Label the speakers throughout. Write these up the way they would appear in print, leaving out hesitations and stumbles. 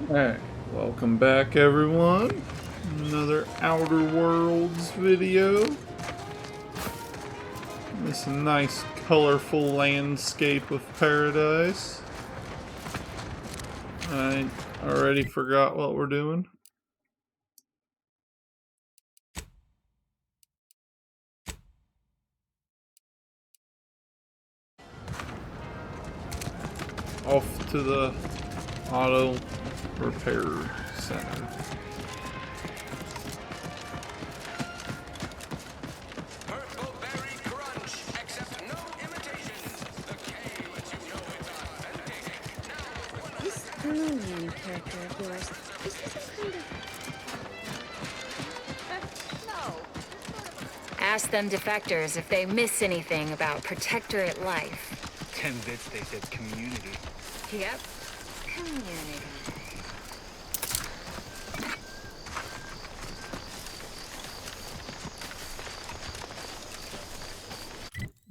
Speaker 1: Alright, welcome back everyone. Another Outer Worlds video. This nice colorful landscape of paradise. I already forgot what we're doing. Off to the auto repair center.
Speaker 2: New character of yours. Is he some kind of... No.
Speaker 3: Ask them defectors if they miss anything about Protectorate life.
Speaker 4: 10 bits, they said community.
Speaker 3: Yep. Community.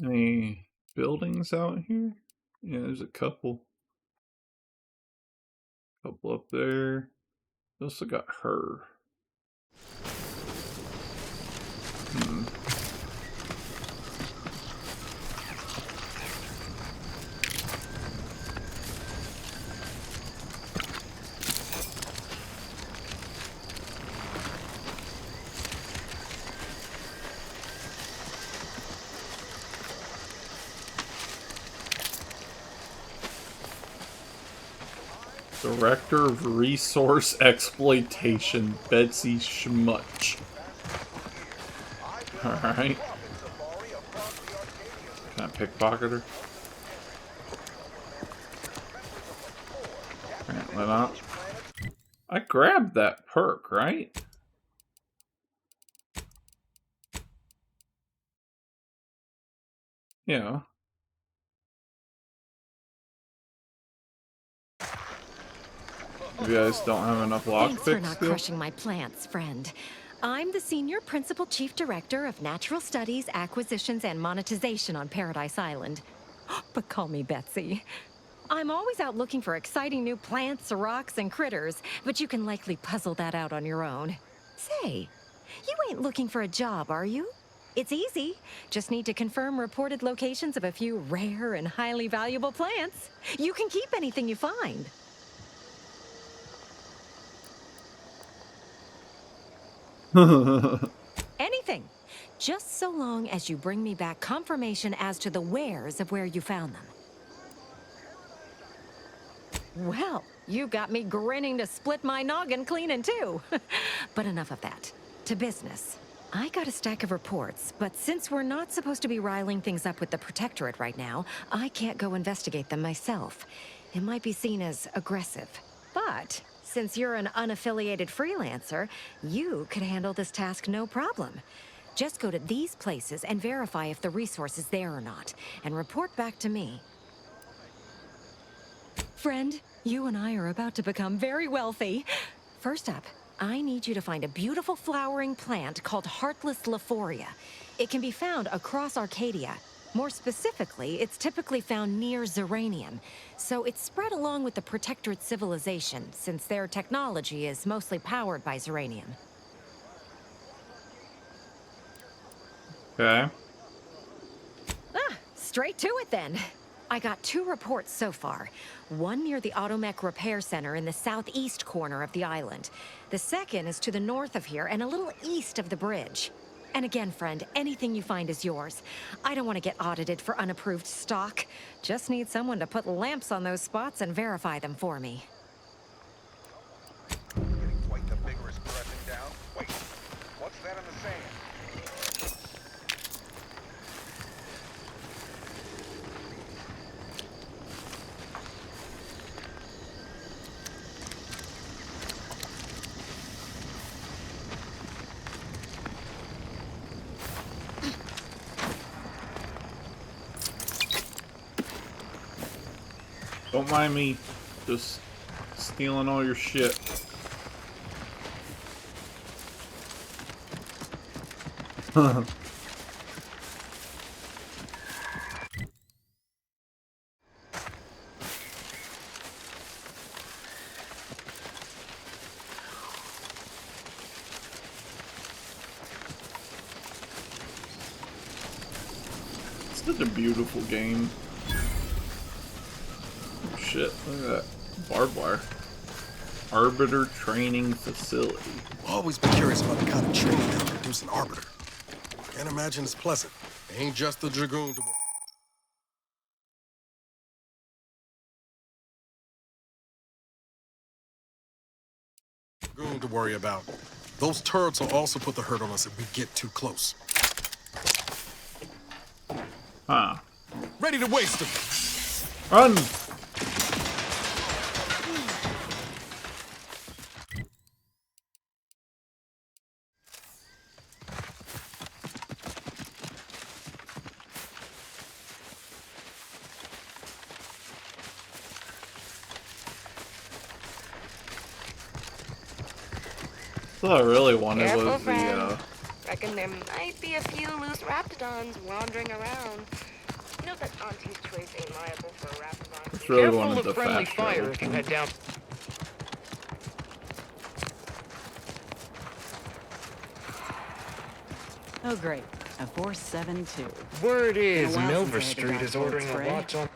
Speaker 1: Any buildings out here? Yeah, there's a couple. Couple up there. We also got her. Director of Resource Exploitation, Betsy Schmutch. Alright. Can I pickpocket her? Apparently not. I grabbed that perk, right? Yeah. You guys don't have enough
Speaker 2: Thanks for
Speaker 1: lockpicks
Speaker 2: not
Speaker 1: still?
Speaker 2: crushing my plants, friend. I'm the Senior Principal Chief Director of Natural Studies, Acquisitions, and Monetization on Paradise Island. But call me Betsy. I'm always out looking for exciting new plants, rocks, and critters, but you can likely puzzle that out on your own. Say, you ain't looking for a job, are you? It's easy. Just need to confirm reported locations of a few rare and highly valuable plants. You can keep anything you find. Anything. Just so long as you bring me back confirmation as to the wheres of where you found them. Well, you got me grinning to split my noggin clean in two. But enough of that. To business. I got a stack of reports, but since we're not supposed to be riling things up with the Protectorate right now, I can't go investigate them myself. It might be seen as aggressive. But since you're an unaffiliated freelancer, you could handle this task no problem. Just go to these places and verify if the resource is there or not, and report back to me. Friend, you and I are about to become very wealthy. First up, I need you to find a beautiful flowering plant called Heartless Lephoria. It can be found across Arcadia. More specifically, it's typically found near Zeranium, so it's spread along with the Protectorate civilization, since their technology is mostly powered by Zeranium.
Speaker 1: Okay.
Speaker 2: Straight to it then. I got 2 reports so far. One near the Automech Repair Center in the southeast corner of the island. The second is to the north of here and a little east of the bridge. And again, friend, anything you find is yours. I don't want to get audited for unapproved stock. Just need someone to put lamps on those spots and verify them for me.
Speaker 5: Getting quite the vigorous pressing down. Wait, what's that in the sand?
Speaker 1: Don't mind me just stealing all your shit. Such a beautiful game. Oh, shit, look at that. Barbed wire. Arbiter Training Facility.
Speaker 6: Always been curious about the kind of training that produce an arbiter. Can't imagine it's pleasant. It ain't just the dragoon to worry about. Those turrets will also put the hurt on us if we get too close.
Speaker 1: Huh.
Speaker 6: Ready to waste them.
Speaker 1: Run! All I really wanted
Speaker 7: Careful,
Speaker 1: was the,
Speaker 7: friend. Reckon there might be a few loose raptidons wandering around. Note that Auntie's choice ain't liable for a raptidon.
Speaker 1: just really
Speaker 4: Careful
Speaker 1: wanted
Speaker 4: of
Speaker 1: the
Speaker 4: friendly
Speaker 1: fast
Speaker 4: fire
Speaker 1: travel.
Speaker 4: if you head down.
Speaker 8: Oh, great. A 472.
Speaker 4: Word
Speaker 8: Been a
Speaker 4: is
Speaker 8: while
Speaker 4: Milver
Speaker 8: since I had to
Speaker 4: Street
Speaker 8: dodge
Speaker 4: is
Speaker 8: bullet
Speaker 4: ordering a
Speaker 8: spray.
Speaker 4: watch on.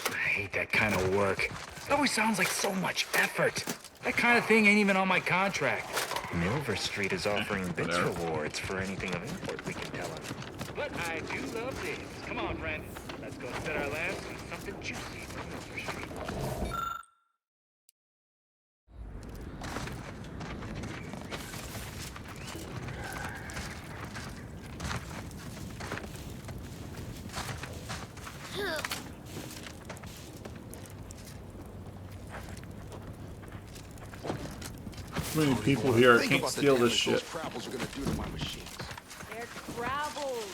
Speaker 4: I hate that kind of work. It always sounds like so much effort. That kind of thing ain't even on my contract. Milver Street is offering bits rewards for anything of import we can tell them. But I do love this. Come on, friend. Let's go set our lamps on something juicy from Milver Street.
Speaker 1: Too many people here. I can't steal this shit.
Speaker 9: They're Travels.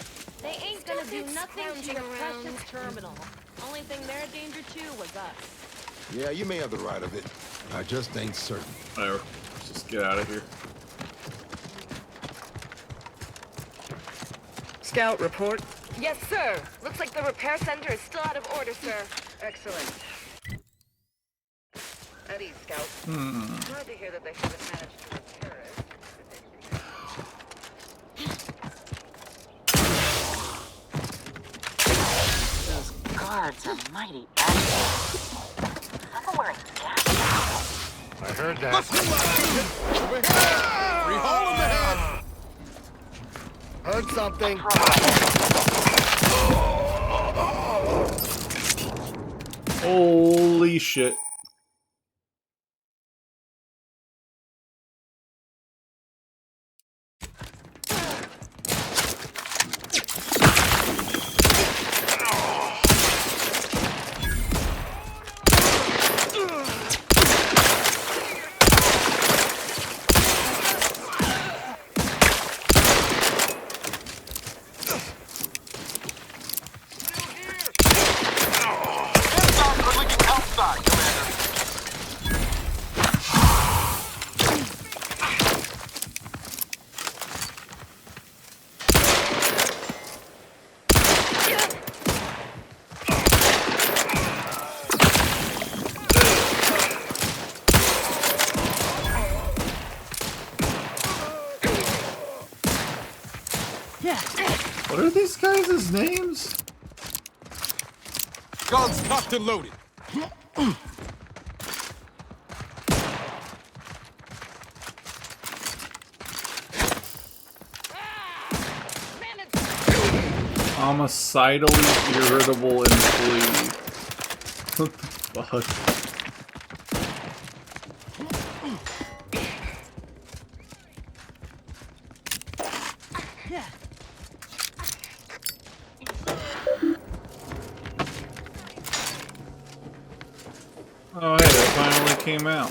Speaker 9: They ain't gonna do nothing to your precious terminal. Only thing they're a danger to was us.
Speaker 6: Yeah, you may have the right of it. I just ain't certain.
Speaker 1: Whatever. Let's just get out of here.
Speaker 4: Scout report.
Speaker 7: Yes, sir. Looks like the repair center is still out of order, sir.
Speaker 10: Excellent. At ease, Scout. Glad to hear that they haven't managed to repair it.
Speaker 8: Those guards are mighty active. Someone wearing gas masks.
Speaker 4: I heard that.
Speaker 6: Free hole in the head!
Speaker 4: Heard something.
Speaker 1: Holy shit. What are these guys' names?
Speaker 6: Guns cocked and loaded.
Speaker 1: Homicidally irritable employee. What the fuck? Oh hey, they finally came out.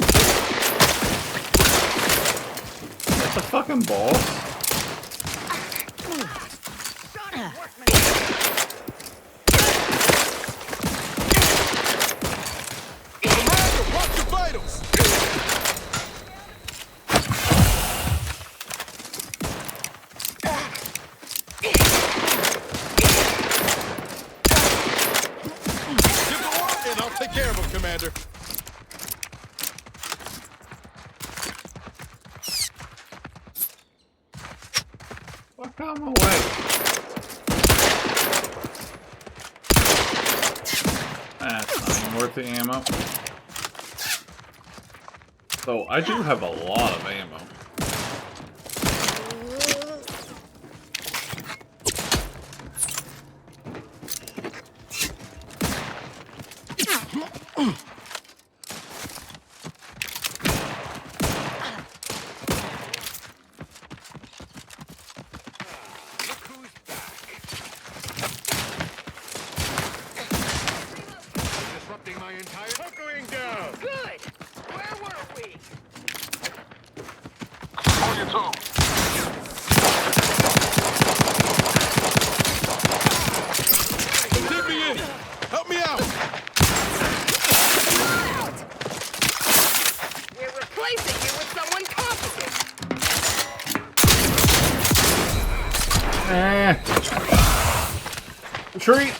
Speaker 1: That's a fucking boss.
Speaker 6: Commander, watch your vitals! Give the word and I'll take care of him, Commander.
Speaker 1: worth the ammo. So I do have a lot of ammo. Retreat!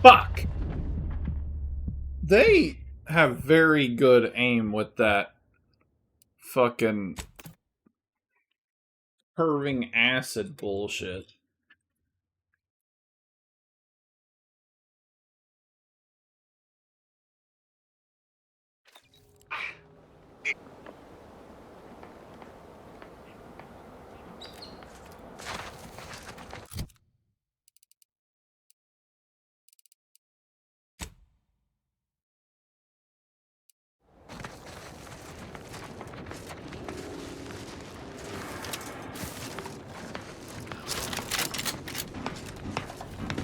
Speaker 1: Fuck! They have very good aim with that fucking curving acid bullshit.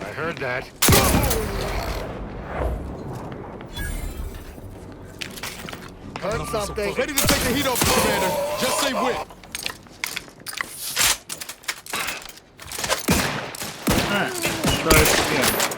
Speaker 4: I heard that.
Speaker 6: Heard something. Ready to take the heat off, Commander. Just say when.
Speaker 1: Alright, try this again.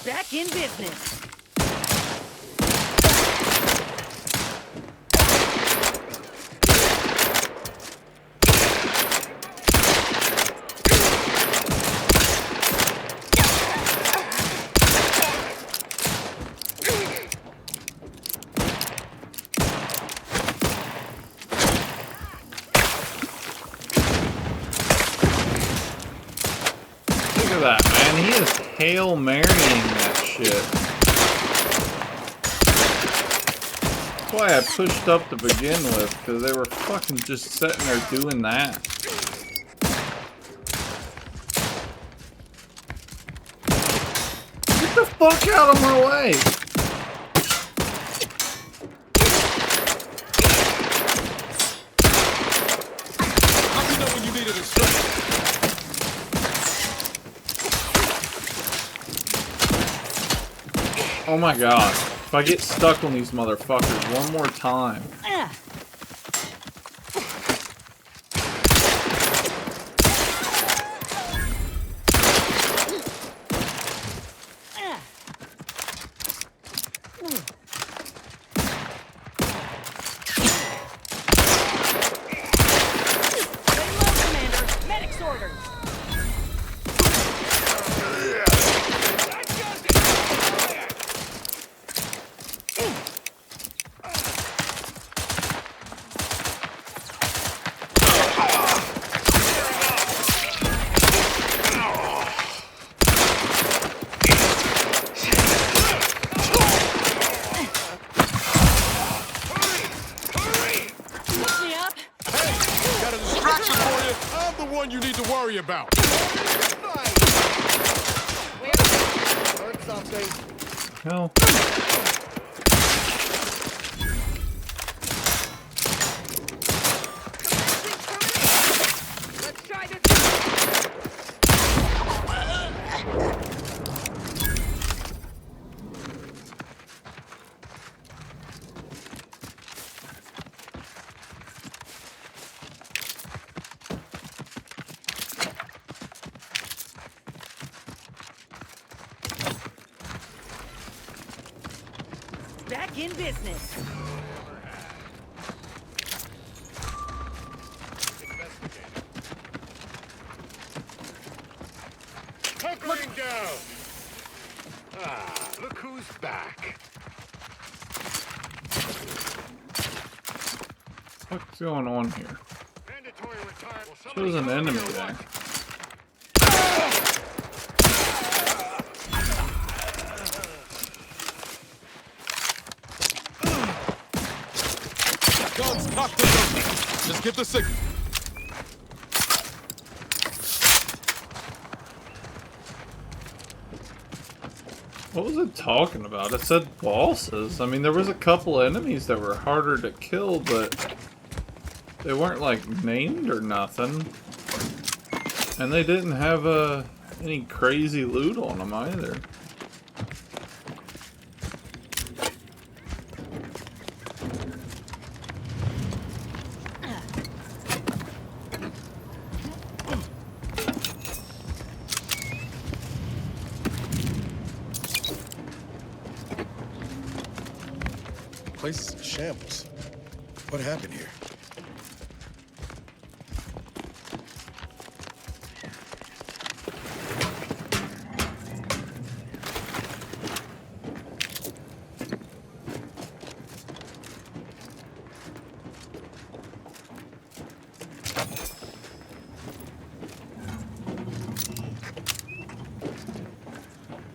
Speaker 9: Back in business.
Speaker 1: Look at that, man. He is Hail Marrying that shit. That's why I pushed up to begin with, because they were fucking just sitting there doing that. Get the fuck out of my way!
Speaker 6: Let me know when you needed a strength.
Speaker 1: Oh my god. If I get stuck on these motherfuckers one more time.
Speaker 6: You need to worry about.
Speaker 9: Heard something.
Speaker 1: Hell.
Speaker 9: begin business.
Speaker 4: Hunkering down! Ah, look who's back.
Speaker 1: What's going on here?
Speaker 4: Mandatory retirement.
Speaker 1: Shows an enemy there.
Speaker 6: Guns cocked and loaded. Just get the signal.
Speaker 1: What was it talking about? It said bosses. I mean, there was a couple enemies that were harder to kill, but they weren't like named or nothing. And they didn't have any crazy loot on them either.
Speaker 6: Place is in shambles. What happened here?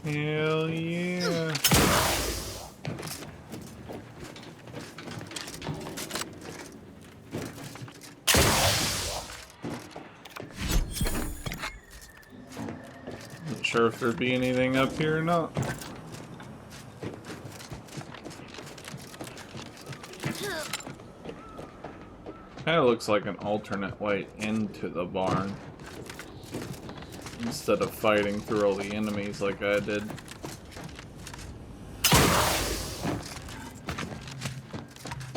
Speaker 1: Hell yeah. Not sure if there'd be anything up here or not. Kinda looks like an alternate way into the barn. Instead of fighting through all the enemies like I did.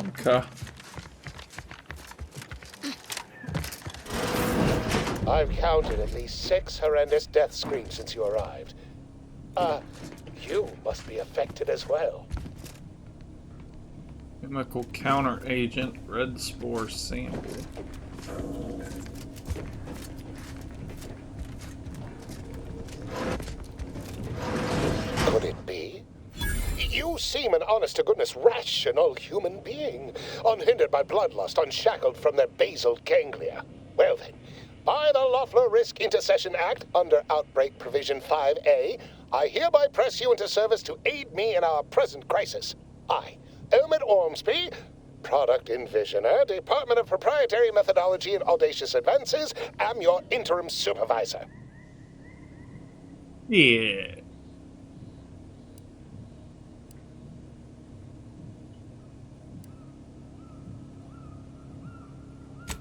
Speaker 1: Okay.
Speaker 11: I've counted at least 6 horrendous death screams since you arrived. You must be affected as well.
Speaker 1: Chemical counter agent, red spore sample.
Speaker 11: Could it be? You seem an honest-to-goodness rational human being, unhindered by bloodlust, unshackled from their basal ganglia. Well then, by the Loeffler Risk Intercession Act, under Outbreak Provision 5A, I hereby press you into service to aid me in our present crisis. I, Elmet Ormsby, Product Envisioner, Department of Proprietary Methodology and Audacious Advances, am your interim supervisor.
Speaker 1: Yeah.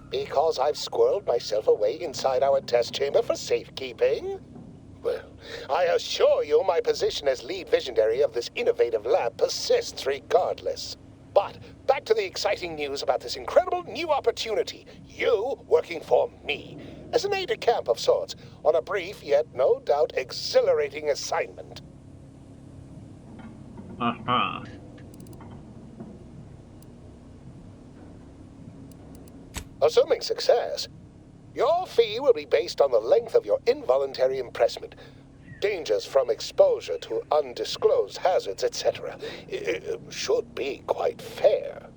Speaker 11: Because I've squirreled myself away inside our test chamber for safekeeping? Well, I assure you my position as lead visionary of this innovative lab persists regardless. But back to the exciting news about this incredible new opportunity. You working for me, as an aide-de-camp of sorts, on a brief yet no doubt exhilarating assignment.
Speaker 1: Uh-huh.
Speaker 11: Assuming success, your fee will be based on the length of your involuntary impressment, dangers from exposure to undisclosed hazards, etc. It should be quite fair.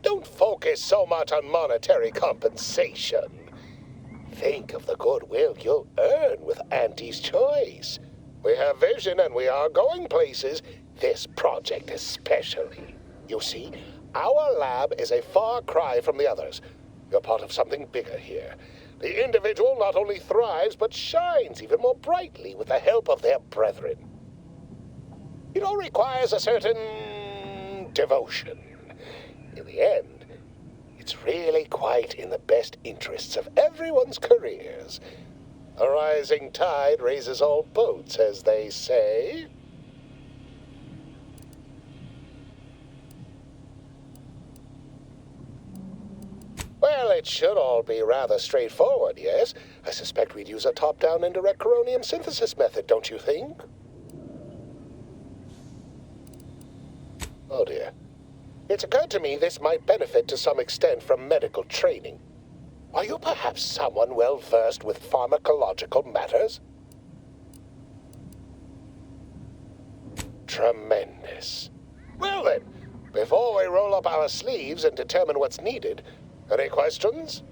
Speaker 11: Don't focus so much on monetary compensation. Think of the goodwill you'll earn with Auntie's choice. We have vision and we are going places. This project especially. You see, our lab is a far cry from the others. You're part of something bigger here. The individual not only thrives, but shines even more brightly with the help of their brethren. It all requires a certain devotion. In the end, it's really quite in the best interests of everyone's careers. A rising tide raises all boats, as they say. Well, it should all be rather straightforward, yes? I suspect we'd use a top-down indirect coronium synthesis method, don't you think? Oh dear. It's occurred to me this might benefit to some extent from medical training. Are you perhaps someone well-versed with pharmacological matters? Tremendous. Well then, before we roll up our sleeves and determine what's needed, any questions?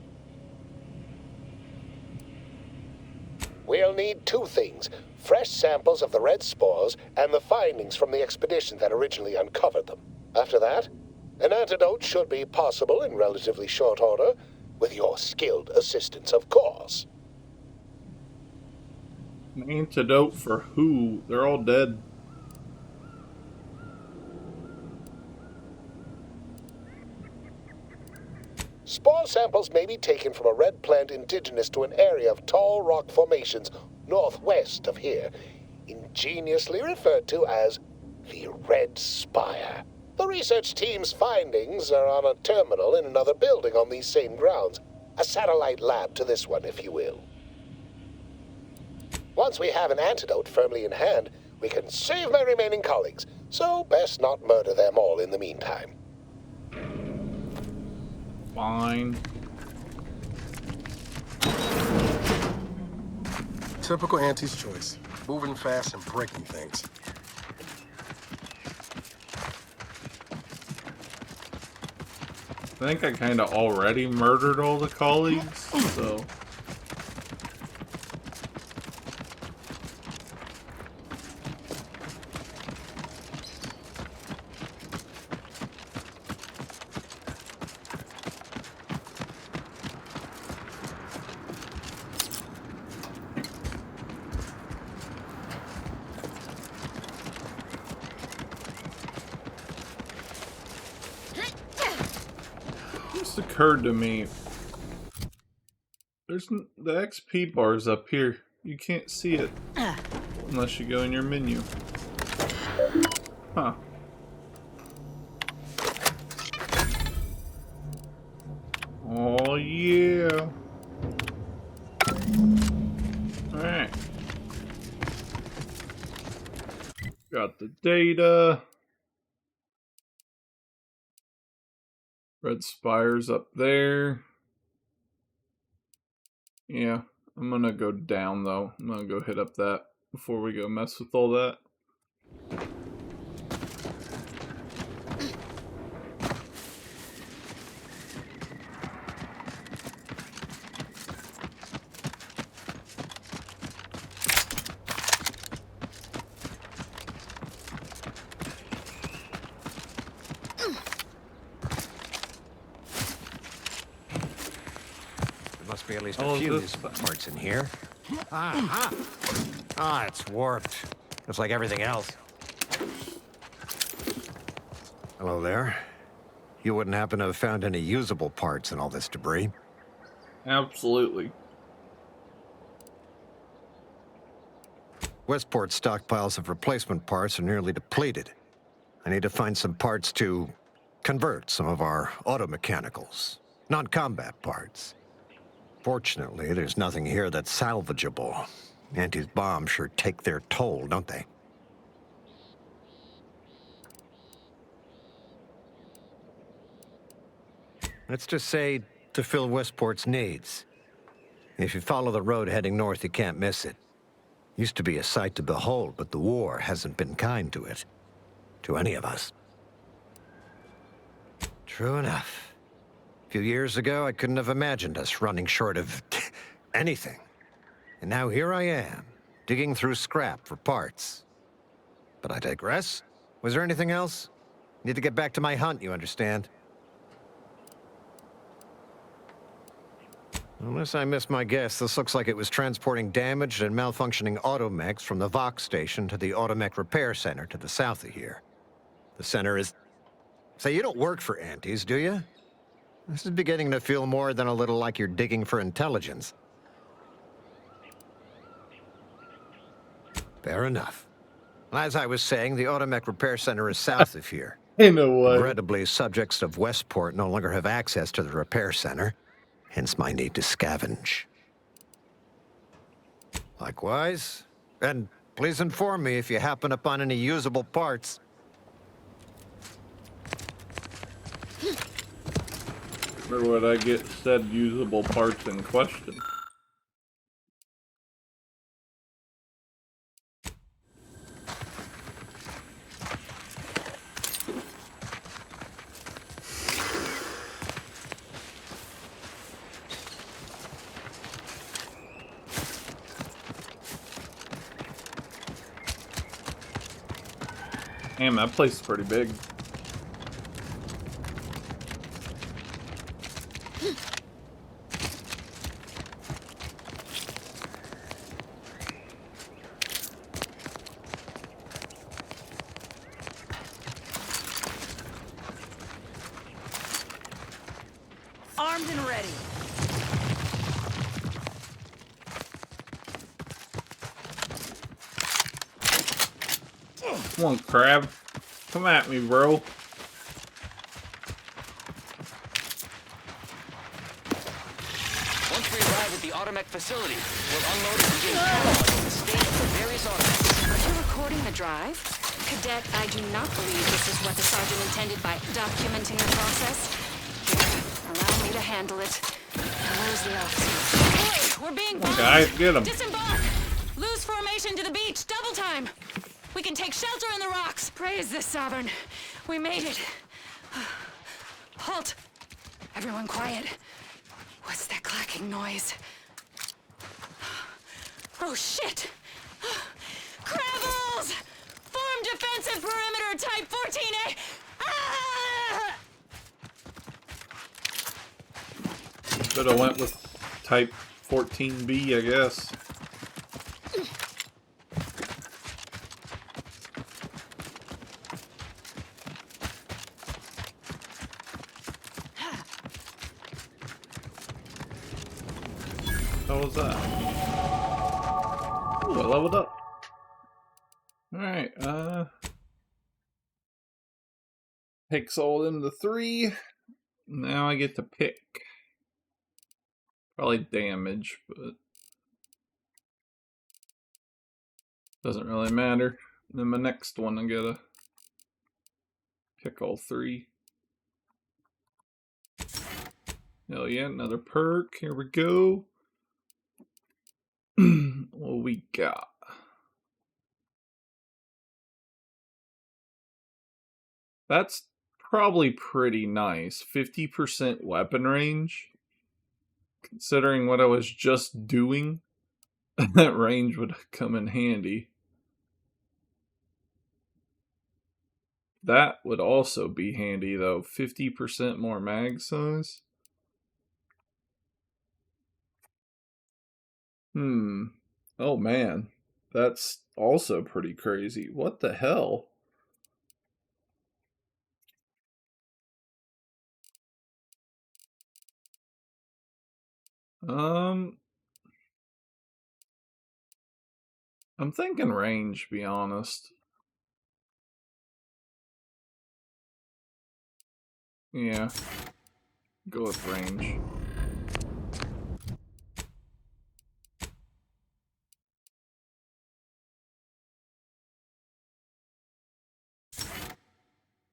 Speaker 11: We'll need two things: fresh samples of the red spores and the findings from the expedition that originally uncovered them. After that, an antidote should be possible in relatively short order, with your skilled assistance, of course.
Speaker 1: An antidote for who? They're all dead.
Speaker 11: Spore samples may be taken from a red plant indigenous to an area of tall rock formations northwest of here, ingeniously referred to as the Red Spire. The research team's findings are on a terminal in another building on these same grounds. A satellite lab to this one, if you will. Once we have an antidote firmly in hand, we can save my remaining colleagues, so best not murder them all in the meantime.
Speaker 1: Fine.
Speaker 6: Typical Auntie's choice. Moving fast and breaking things.
Speaker 1: I think I kind of already murdered all the colleagues, so... Occurred to me, there's the XP bar's up here. You can't see it unless you go in your menu. Huh. Oh yeah. Alright. Got the data. Red Spire's up there. Yeah, I'm gonna go down though. I'm gonna go hit up that before we go mess with all that.
Speaker 12: Must be at least a few useful parts in here. It's warped. Just like everything else. Hello there. You wouldn't happen to have found any usable parts in all this debris?
Speaker 1: Absolutely.
Speaker 12: Westport's stockpiles of replacement parts are nearly depleted. I need to find some parts to convert some of our automechanicals, non-combat parts. Fortunately, there's nothing here that's salvageable. Auntie's bombs sure take their toll, don't they? Let's just say to fill Westport's needs. If you follow the road heading north, you can't miss it. Used to be a sight to behold, but the war hasn't been kind to it. To any of us. True enough. A few years ago, I couldn't have imagined us running short of anything. And now here I am, digging through scrap for parts. But I digress. Was there anything else? Need to get back to my hunt, you understand? Unless I missed my guess, this looks like it was transporting damaged and malfunctioning automechs from the Vox station to the Automech Repair Center to the south of here. The center is... Say, you don't work for Auntie's, do you? This is beginning to feel more than a little like you're digging for intelligence. Fair enough. As I was saying, the Automech Repair Center is south of here.
Speaker 1: Ain't no way.
Speaker 12: Regrettably, subjects of Westport no longer have access to the repair center. hence my need to scavenge. Likewise, and please inform me if you happen upon any usable parts.
Speaker 1: Or would I get said usable parts in question? Damn, that place is pretty big.
Speaker 9: Armed and ready.
Speaker 1: Come on, crab. Come at me, bro.
Speaker 13: Once we arrive at the Automech facility, we'll unload and begin cataloging the state of the various Automechs.
Speaker 3: Are you recording the drive? Cadet, I do not believe this is what the sergeant intended by documenting the process. Here, allow me to handle it. Where's the officer? Boy, we're being bombed!
Speaker 1: Guys, get him.
Speaker 3: Disembark! Lose formation to the beach, double time! We can take shelter in the rocks! Praise the Sovereign. We made it. Halt! Everyone quiet. What's that clacking noise? Oh, shit! Crabbles! Form defensive perimeter type 14A! Ah!
Speaker 1: Should have went with type 14B, I guess. How was that? Ooh, I leveled up. Alright, takes all them to 3. Now I get to pick. Probably damage, but doesn't really matter. Then my next one I gotta pick all 3. Hell yeah, another perk. Here we go. What we got? That's probably pretty nice. 50% weapon range. Considering what I was just doing, that range would come in handy. That would also be handy though. 50% more mag size. Oh man. That's also pretty crazy. What the hell? I'm thinking range, to be honest. Yeah. Go with range.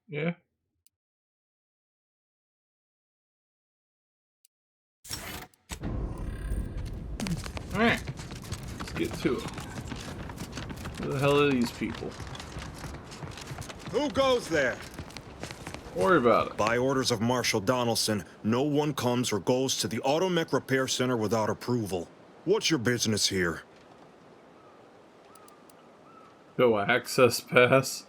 Speaker 1: Yeah. Alright. Let's get to it. Who the hell are these people?
Speaker 14: Who goes there?
Speaker 1: Don't worry about it.
Speaker 14: By orders of Marshal Donaldson, no one comes or goes to the Automech Repair Center without approval. What's your business here?
Speaker 1: Go access pass.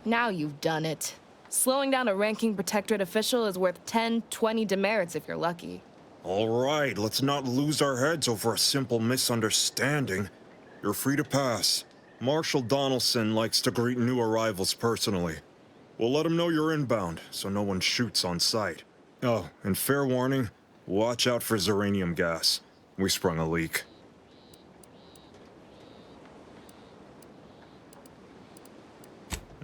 Speaker 15: Now you've done it. Slowing down a ranking protectorate official is worth 10, 20 demerits if you're lucky.
Speaker 14: All right, let's not lose our heads over a simple misunderstanding. You're free to pass. Marshal Donaldson likes to greet new arrivals personally. We'll let him know you're inbound, so no one shoots on sight. Oh, and fair warning, watch out for xeranium gas. We sprung a leak.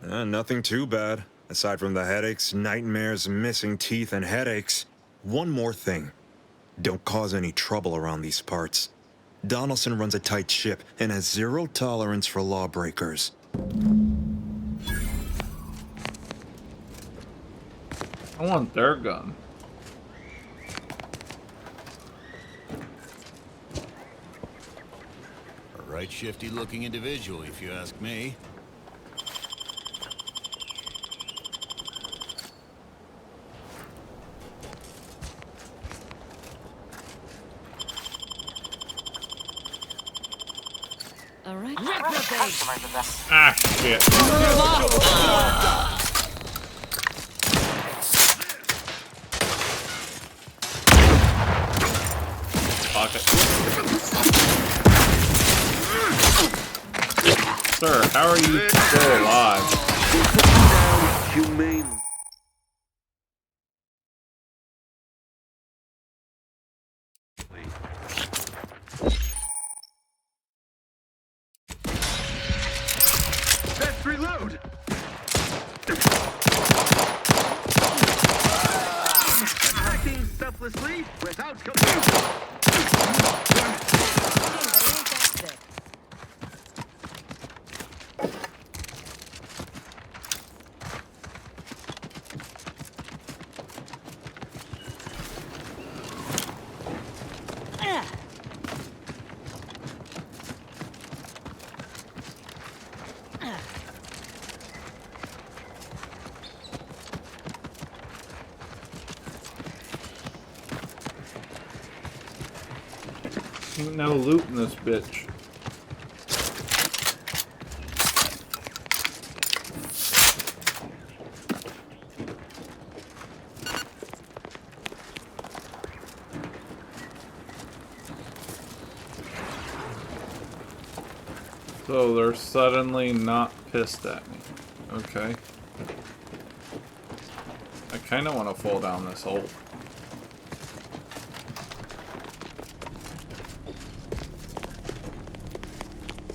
Speaker 14: Nothing too bad. Aside from the headaches, nightmares, missing teeth, and headaches, one more thing. Don't cause any trouble around these parts. Donaldson runs a tight ship and has zero tolerance for lawbreakers.
Speaker 1: I want their gun.
Speaker 16: A right shifty-looking individual, if you ask me.
Speaker 2: All right.
Speaker 1: Ah, shit. Pocket. Sir, how are you still alive?
Speaker 17: Humane. Let's reload. Attacking selflessly without
Speaker 1: Ain't no loot in this bitch. So they're suddenly not pissed at me. Okay. I kind of want to fall down this hole.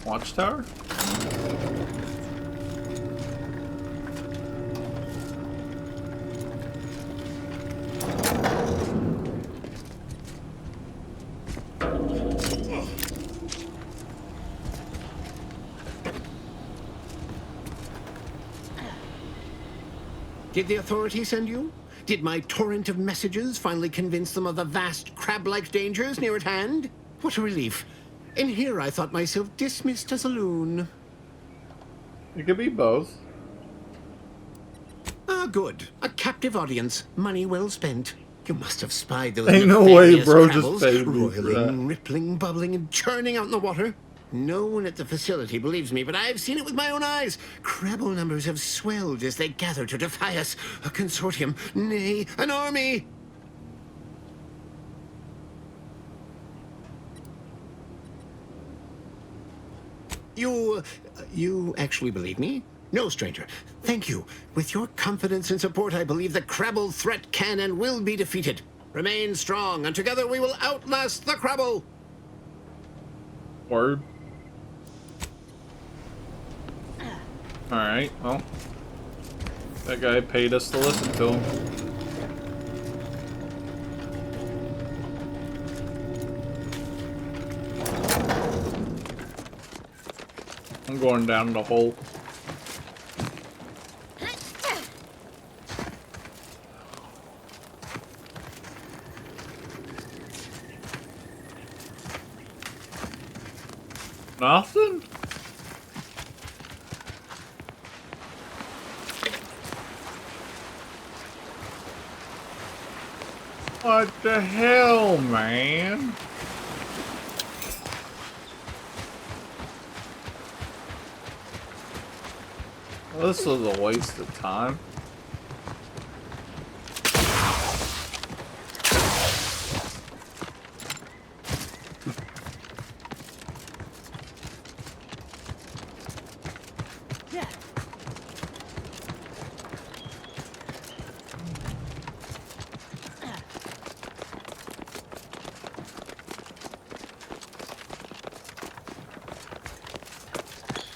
Speaker 1: Watchtower?
Speaker 18: Did the authorities send you? Did my torrent of messages finally convince them of the vast crab-like dangers near at hand? What a relief. In here I thought myself dismissed as a loon.
Speaker 1: It could be both.
Speaker 18: Ah, good. A captive audience. Money well spent. You must have spied those
Speaker 1: Ain't no way,
Speaker 18: nefarious
Speaker 1: bro,
Speaker 18: crabbles,
Speaker 1: just paid me for
Speaker 18: roiling,
Speaker 1: that.
Speaker 18: rippling, bubbling, and churning out in the water. No one at the facility believes me, but I've seen it with my own eyes. Crabble numbers have swelled as they gather to defy us. A consortium, nay, an army. You actually believe me? No, stranger. Thank you. With your confidence and support, I believe the Crabble threat can and will be defeated. Remain strong, and together we will outlast the Crabble.
Speaker 1: Word. Alright, well. That guy paid us to listen to him. I'm going down the hole. Nothing? What the hell, man? Well, this was a waste of time.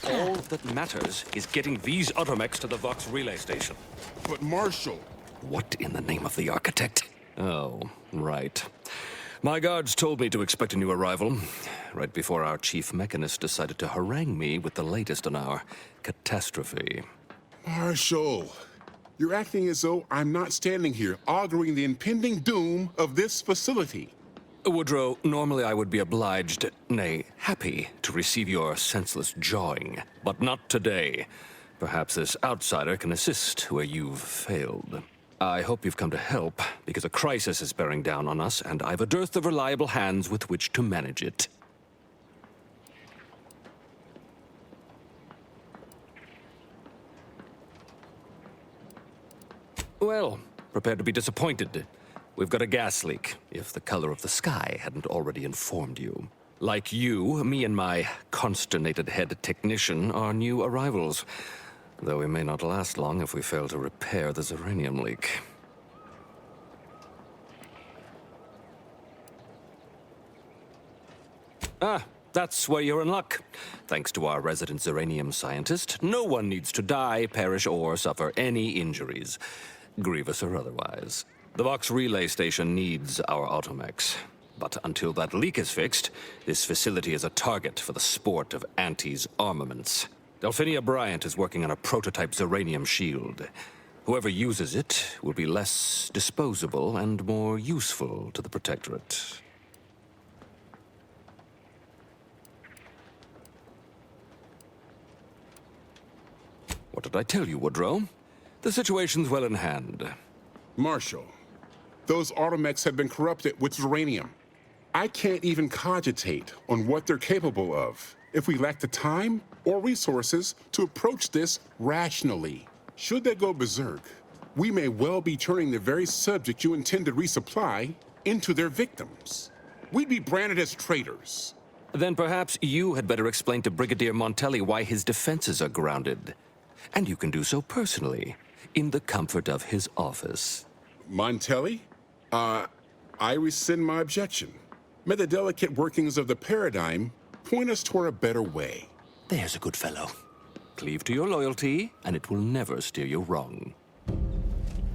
Speaker 13: All that matters is getting these automechs to the Vox relay station.
Speaker 19: But Marshal...
Speaker 13: What in the name of the architect? Oh, right. My guards told me to expect a new arrival, right before our chief mechanist decided to harangue me with the latest on our catastrophe.
Speaker 19: Marshal, you're acting as though I'm not standing here auguring the impending doom of this facility.
Speaker 13: Woodrow, normally I would be obliged, nay, happy, to receive your senseless jawing, but not today. Perhaps this outsider can assist where you've failed. I hope you've come to help, because a crisis is bearing down on us, and I've a dearth of reliable hands with which to manage it. Well, prepare to be disappointed. We've got a gas leak, if the color of the sky hadn't already informed you. Like you, me and my consternated head technician are new arrivals, though we may not last long if we fail to repair the uranium leak. Ah, that's where you're in luck. Thanks to our resident uranium scientist, no one needs to die, perish, or suffer any injuries, grievous or otherwise. The Vox relay station needs our automechs. But until that leak is fixed, this facility is a target for the sport of Auntie's armaments. Delphinia Bryant is working on a prototype uranium shield. Whoever uses it will be less disposable and more useful to the Protectorate. What did I tell you, Woodrow? The situation's well in hand.
Speaker 19: Marshal, those automechs have been corrupted with uranium. I can't even cogitate on what they're capable of if we lack the time or resources to approach this rationally. Should they go berserk, we may well be turning the very subject you intend to resupply into their victims. We'd be branded as traitors.
Speaker 13: Then perhaps you had better explain to Brigadier Montelli why his defenses are grounded. And you can do so personally, in the comfort of his office.
Speaker 19: Montelli? I rescind my objection. May the delicate workings of the paradigm point us toward a better way.
Speaker 13: There's a good fellow. Cleave to your loyalty, and it will never steer you wrong.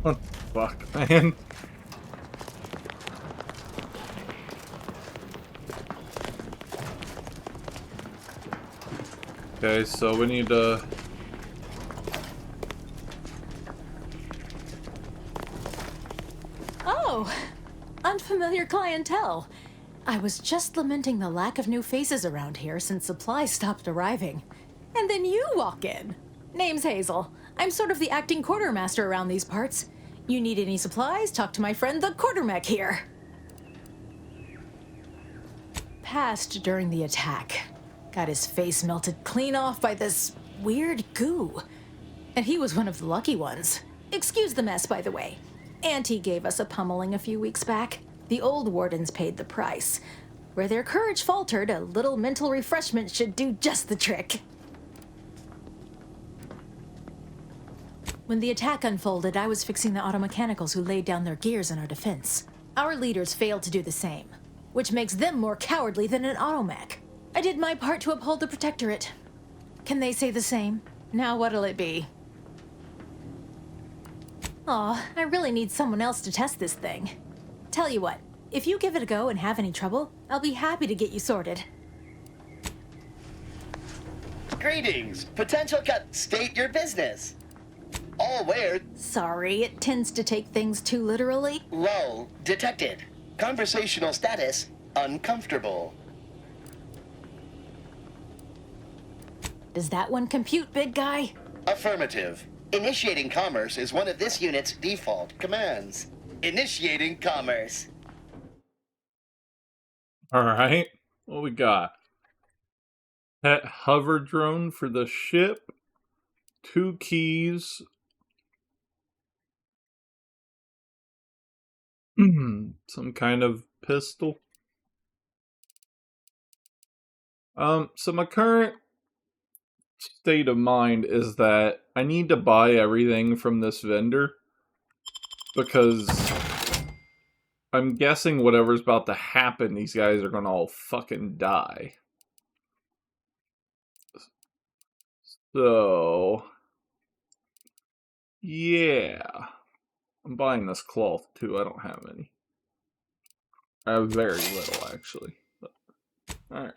Speaker 1: What the fuck, man? Okay, so we need to...
Speaker 20: Oh, unfamiliar clientele. I was just lamenting the lack of new faces around here since supplies stopped arriving. And then you walk in. Name's Hazel. I'm sort of the acting quartermaster around these parts. You need any supplies? Talk to my friend the quartermech here. Passed during the attack. Got his face melted clean off by this weird goo. And he was one of the lucky ones. Excuse the mess, by the way. Auntie gave us a pummeling a few weeks back. The old wardens paid the price. Where their courage faltered, a little mental refreshment should do just the trick. When the attack unfolded, I was fixing the automechanicals who laid down their gears in our defense. Our leaders failed to do the same, which makes them more cowardly than an automech. I did my part to uphold the Protectorate. Can they say the same? Now what'll it be? Aw, I really need someone else to test this thing. Tell you what, if you give it a go and have any trouble, I'll be happy to get you sorted.
Speaker 21: Greetings! Potential state your business. All where...
Speaker 20: Sorry, it tends to take things too literally.
Speaker 21: Lull detected. Conversational status uncomfortable.
Speaker 20: Does that one compute, big guy?
Speaker 21: Affirmative. Initiating commerce is one of this unit's default commands. Initiating commerce.
Speaker 1: Alright, what we got? Pet hover drone for the ship. 2 keys. Some kind of pistol. So my current state of mind is that I need to buy everything from this vendor because I'm guessing whatever's about to happen, these guys are gonna all fucking die. So, yeah. I'm buying this cloth too. I don't have any. I have very little actually. Alright.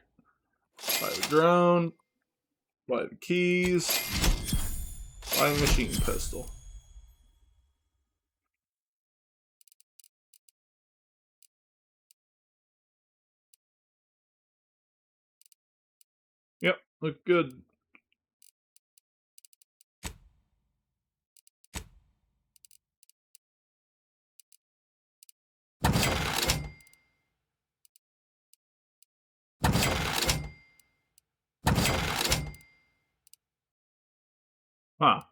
Speaker 1: Buy the drone. Buy the keys. Buy the machine pistol. Yep, look good. Huh.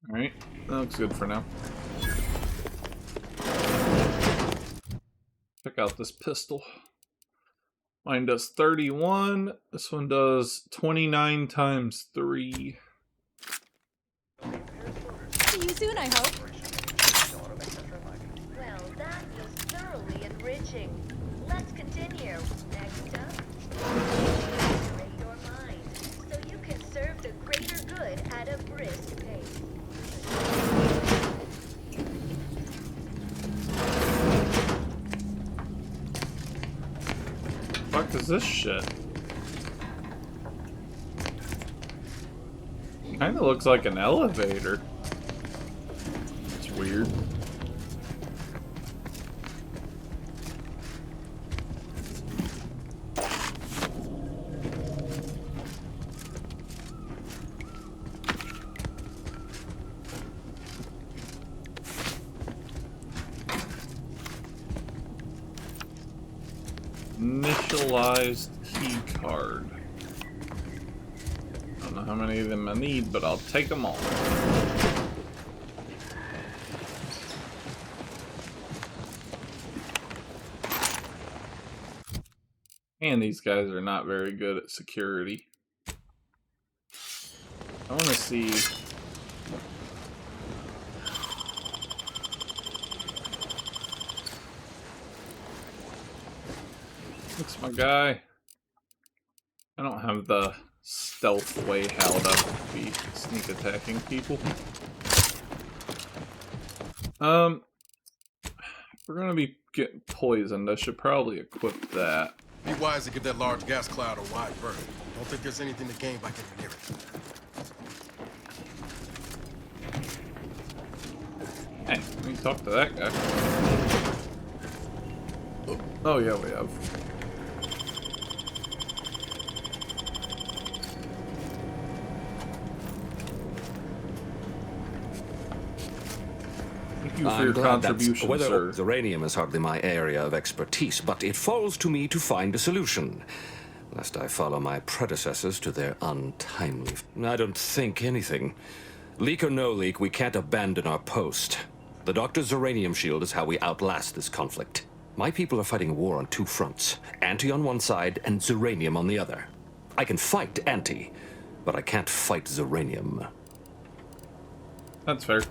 Speaker 1: Alright, that looks good for now. Check out this pistol. Mine does 31. This one does 29 times 3.
Speaker 20: See you soon, I hope.
Speaker 7: Well, that was thoroughly enriching. Let's continue. Next up, saturate your mind so you can serve the greater good at a brisk pace.
Speaker 1: Fuck is this shit? Kinda looks like an elevator. It's weird. Initialized key card. I don't know how many of them I need, but I'll take them all. And these guys are not very good at security. I want to see. Looks my guy. I don't have the stealth way how to be sneak attacking people. If we're gonna be getting poisoned, I should probably equip that.
Speaker 6: Be wise to give that large gas cloud a wide berth. Don't think there's anything to gain by getting near it.
Speaker 1: Hey, we can talk to that guy. Oh yeah, we have. Thank you for your contribution,
Speaker 13: whether
Speaker 1: sir.
Speaker 13: uranium is hardly my area of expertise, but it falls to me to find a solution, lest I follow my predecessors to their untimely. I don't think anything. Leak or no leak, we can't abandon our post. The Doctor's uranium shield is how we outlast this conflict. My people are fighting a war on two fronts, Anti on one side and Zeranium on the other. I can fight Anti, but I can't fight Zeranium.
Speaker 1: That's fair.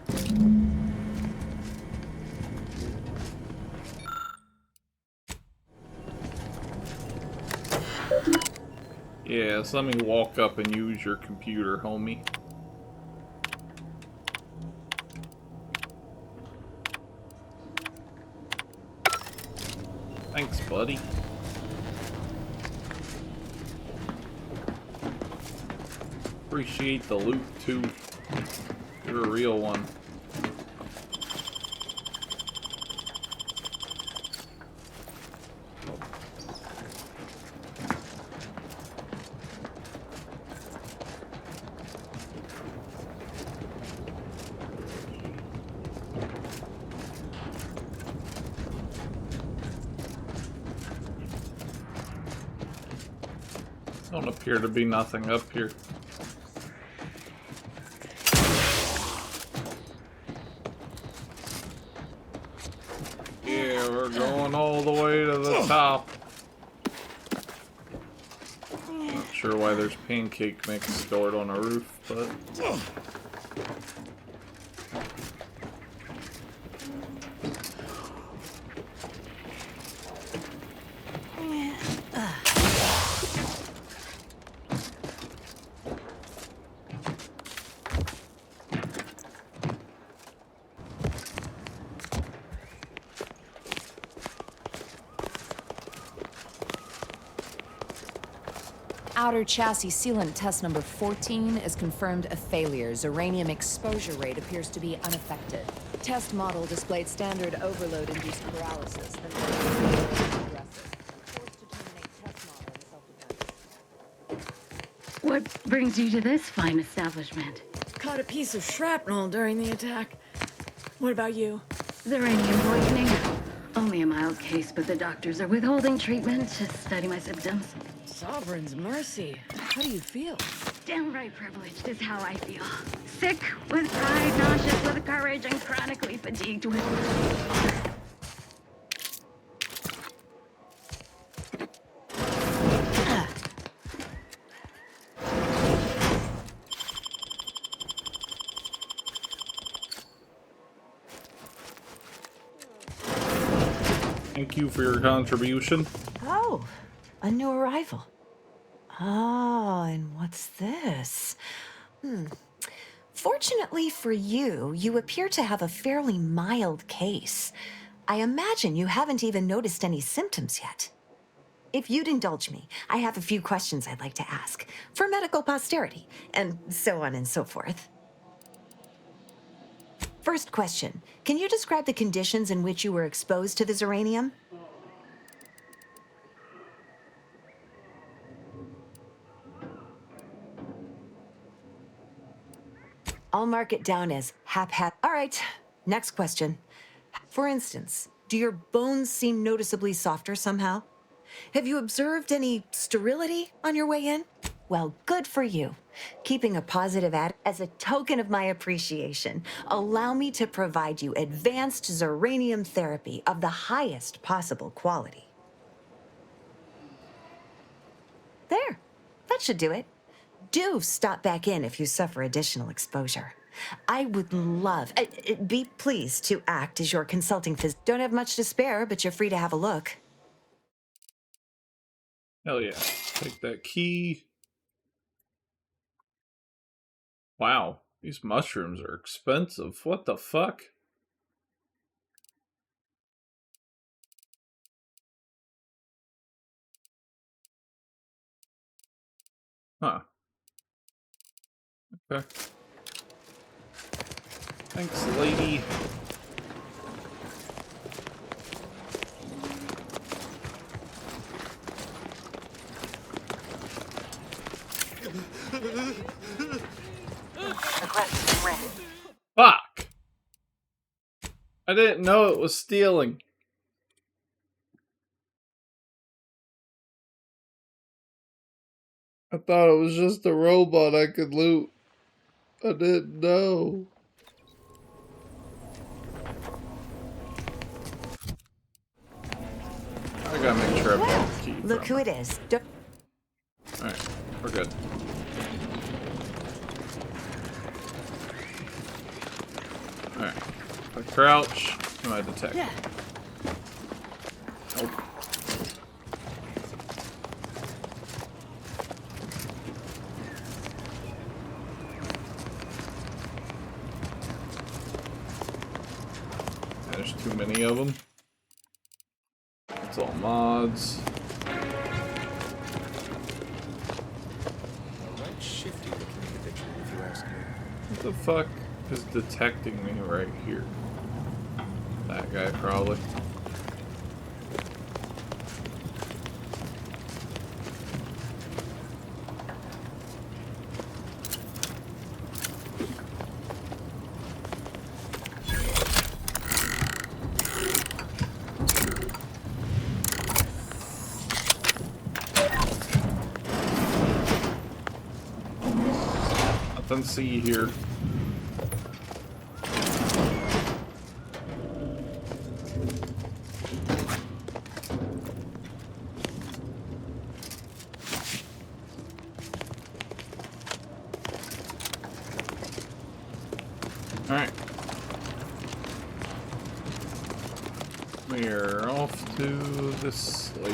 Speaker 1: Yeah, so let me walk up and use your computer, homie. Thanks, buddy. Appreciate the loot, too. You're a real one. Don't appear to be nothing up here. Yeah, we're going all the way to the top. sure why there's pancake mix stored on a roof, but...
Speaker 5: Outer chassis sealant test number 14 is confirmed a failure. Uranium exposure rate appears to be unaffected. Test model displayed standard overload-induced paralysis.
Speaker 3: What brings you to this fine establishment?
Speaker 9: Caught a piece of shrapnel during the attack. What about you?
Speaker 3: Uranium poisoning. Only a mild case, but the doctors are withholding treatment to study my symptoms.
Speaker 9: Sovereign's mercy. How do you feel?
Speaker 3: Downright privileged is how I feel. Sick with pride, nauseous with courage, and chronically fatigued with...
Speaker 1: Thank you for your contribution.
Speaker 2: Oh, a new arrival. Oh, and what's this? Fortunately for you, you appear to have a fairly mild case. I imagine you haven't even noticed any symptoms yet. If you'd indulge me, I have a few questions I'd like to ask, for medical posterity, and so on and so forth. First question, can you describe the conditions in which you were exposed to this uranium? I'll mark it down as hap. All right, next question. For instance, do your bones seem noticeably softer somehow? Have you observed any sterility on your way in? Well, good for you. Keeping a positive attitude. As a token of my appreciation, allow me to provide you advanced uranium therapy of the highest possible quality. There, that should do it. Do stop back in if you suffer additional exposure. I would love, be pleased to act as your consulting physician. Don't have much to spare, but you're free to have a look.
Speaker 1: Hell yeah. Take that key. Wow, these mushrooms are expensive. What the fuck? Huh. Okay. Thanks, lady. Fuck! I didn't know it was stealing. I thought it was just a robot I could loot. I didn't know. I gotta make sure I bought the key.
Speaker 2: Look who it is.
Speaker 1: Alright, we're good. Alright. If I crouch, am I detect?
Speaker 9: Yeah.
Speaker 1: Nope. There's too many of them. It's all mods.
Speaker 22: Right shifty looking individual, if you ask me.
Speaker 1: What the fuck is detecting me right here? That guy, probably. Nothing to see here. We're off to the sleep.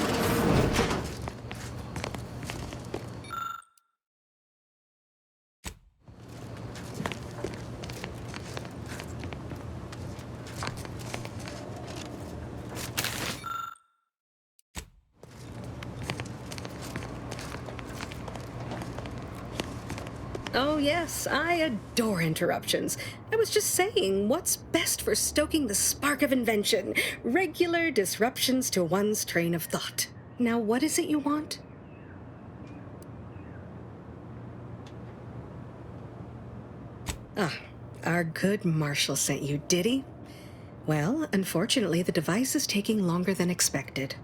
Speaker 8: Oh yes, I adore interruptions. I was just saying, what's best for stoking the spark of invention? Regular disruptions to one's train of thought. Now what is it you want? Ah, our good Marshal sent you, did he? Well, unfortunately, the device is taking longer than expected.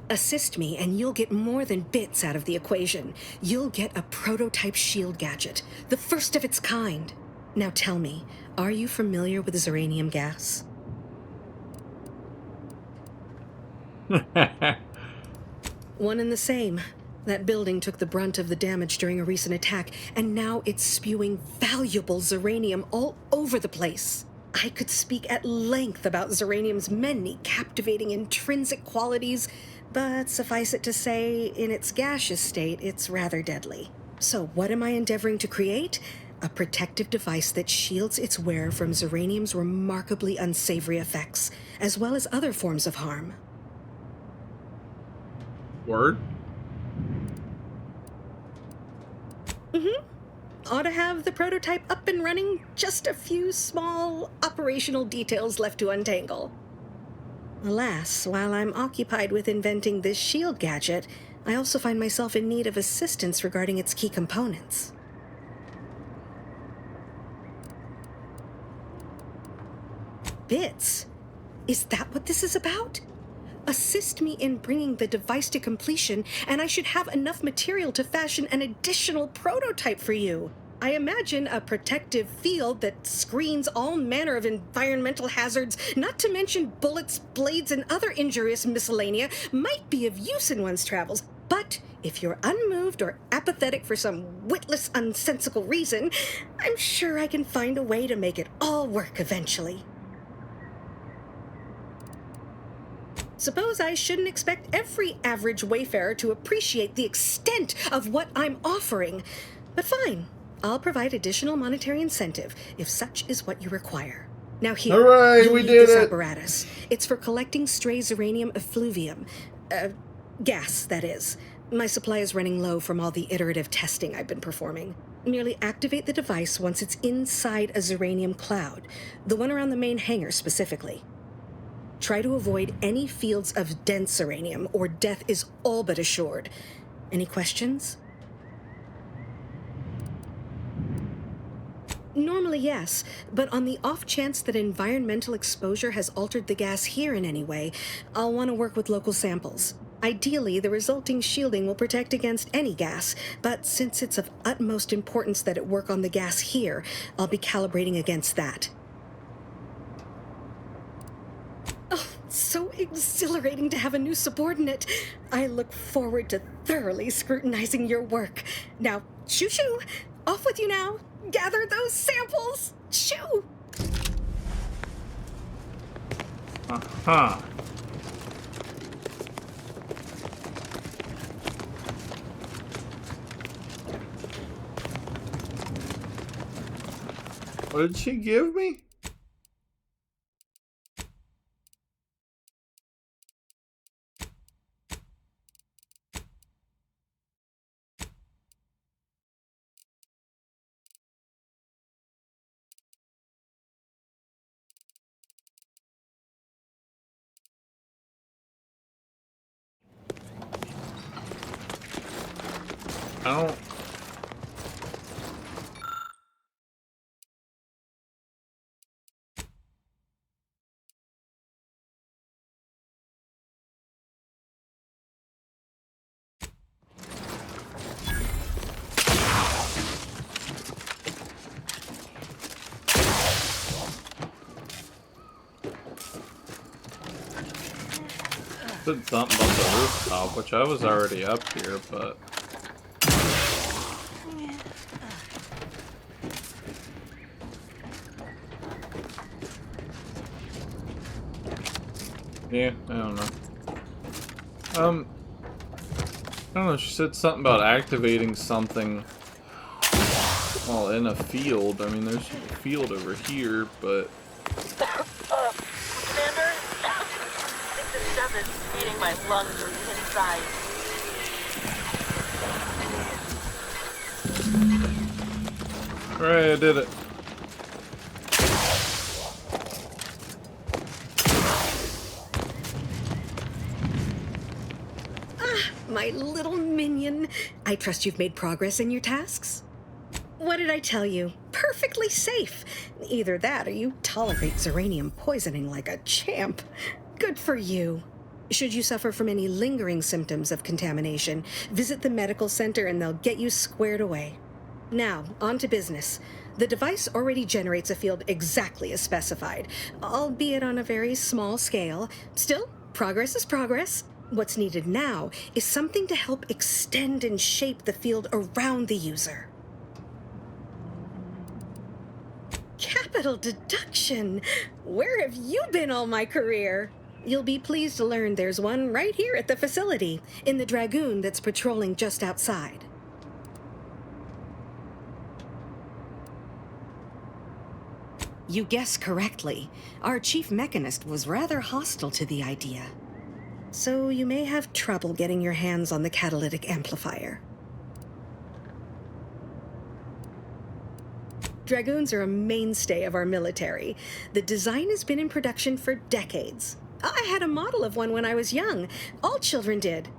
Speaker 8: Assist me, and you'll get more than bits out of the equation. You'll get a prototype shield gadget, the first of its kind. Now tell me, are you familiar with Zeranium gas? One and the same. That building took the brunt of the damage during a recent attack, and now it's spewing valuable Zeranium all over the place. I could speak at length about Zeranium's many captivating intrinsic qualities, but suffice it to say, in its gaseous state, it's rather deadly. So what am I endeavoring to create? A protective device that shields its wearer from Zeranium's remarkably unsavory effects, as well as other forms of harm.
Speaker 1: Word?
Speaker 8: Ought to have the prototype up and running, just a few small operational details left to untangle. Alas, while I'm occupied with inventing this shield gadget, I also find myself in need of assistance regarding its key components. Bits? Is that what this is about? Assist me in bringing the device to completion, and I should have enough material to fashion an additional prototype for you. I imagine a protective field that screens all manner of environmental hazards, not to mention bullets, blades, and other injurious miscellanea, might be of use in one's travels. But if you're unmoved or apathetic for some witless, unsensical reason, I'm sure I can find a way to make it all work eventually. Suppose I shouldn't expect every average wayfarer to appreciate the extent of what I'm offering. But fine, I'll provide additional monetary incentive if such is what you require. Now here,
Speaker 1: Hooray,
Speaker 8: you'll
Speaker 1: we
Speaker 8: need
Speaker 1: did
Speaker 8: this
Speaker 1: it.
Speaker 8: apparatus. It's for collecting stray Zeranium effluvium. Gas, that is. My supply is running low from all the iterative testing I've been performing. Merely activate the device once it's inside a Zeranium cloud, the one around the main hangar specifically. Try to avoid any fields of dense Zeranium, or death is all but assured. Any questions? Normally, yes, but on the off chance that environmental exposure has altered the gas here in any way, I'll want to work with local samples. Ideally, the resulting shielding will protect against any gas, but since it's of utmost importance that it work on the gas here, I'll be calibrating against that. Oh, so exhilarating to have a new subordinate. I look forward to thoroughly scrutinizing your work. Now, shoo-shoo! Off with you now! Gather those samples! Shoo!
Speaker 1: Uh-huh. What did she give me? I don't... Said something about the rooftop, which I was already up here, but... Yeah, I don't know. I don't know, she said something about activating something while in a field. I mean, there's a field over here, but...
Speaker 9: Commander? This is 7, eating my lungs from the inside.
Speaker 1: Hooray, I did it.
Speaker 8: My little minion. I trust you've made progress in your tasks? What did I tell you? Perfectly safe. Either that or you tolerate Zeranium poisoning like a champ. Good for you. Should you suffer from any lingering symptoms of contamination, visit the medical center and they'll get you squared away. Now, on to business. The device already generates a field exactly as specified, albeit on a very small scale. Still, progress is progress. What's needed now is something to help extend and shape the field around the user. Capital deduction! Where have you been all my career? You'll be pleased to learn there's one right here at the facility, in the Dragoon that's patrolling just outside. You guessed correctly. Our chief mechanist was rather hostile to the idea. So you may have trouble getting your hands on the catalytic amplifier. Dragoons are a mainstay of our military. The design has been in production for decades. I had a model of one when I was young. All children did.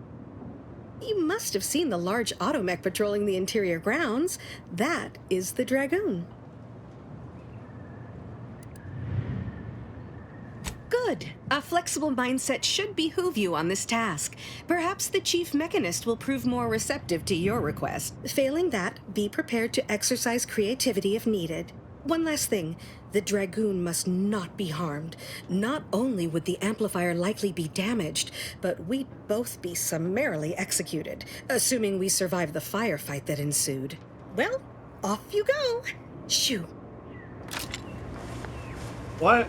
Speaker 8: You must have seen the large automech patrolling the interior grounds. That is the Dragoon. Good. A flexible mindset should behoove you on this task. Perhaps the chief mechanist will prove more receptive to your request. Failing that, be prepared to exercise creativity if needed. One last thing. The Dragoon must not be harmed. Not only would the amplifier likely be damaged, but we'd both be summarily executed, assuming we survive the firefight that ensued. Well, off you go. Shoo.
Speaker 1: What?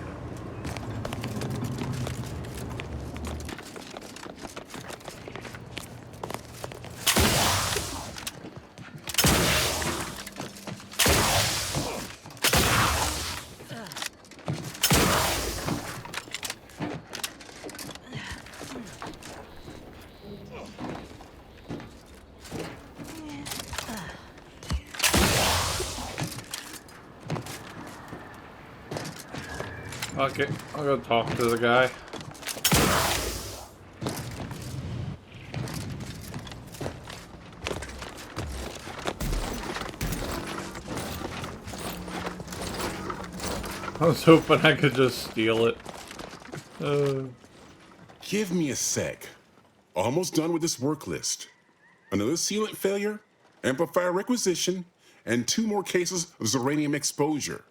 Speaker 1: Okay, I'll go talk to the guy. I was hoping I could just steal it.
Speaker 19: Give me a sec. Almost done with this work list. Another sealant failure, amplifier requisition, and 2 more cases of Zeranium exposure.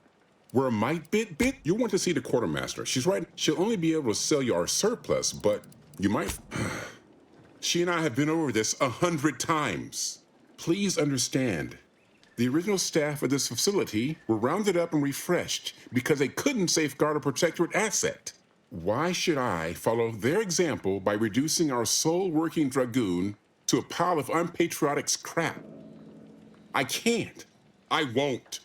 Speaker 19: Where a might bit, you'll want to see the quartermaster. She's right, she'll only be able to sell you our surplus, but you might... She and I have been over this 100 times. Please understand, the original staff of this facility were rounded up and refreshed because they couldn't safeguard a protectorate asset. Why should I follow their example by reducing our sole working Dragoon to a pile of unpatriotic scrap? I can't. I won't.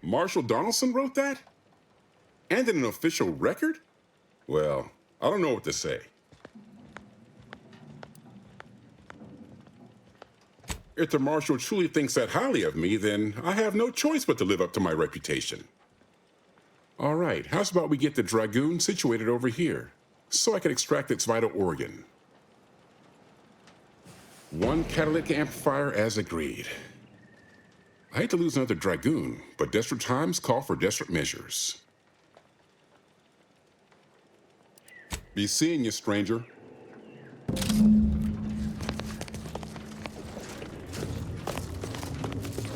Speaker 19: Marshal Donaldson wrote that? And in an official record? Well, I don't know what to say. If the Marshal truly thinks that highly of me, then I have no choice but to live up to my reputation. All right, how's about we get the Dragoon situated over here, so I can extract its vital organ? 1 catalytic amplifier as agreed. I hate to lose another Dragoon, but desperate times call for desperate measures. Be seeing you, stranger.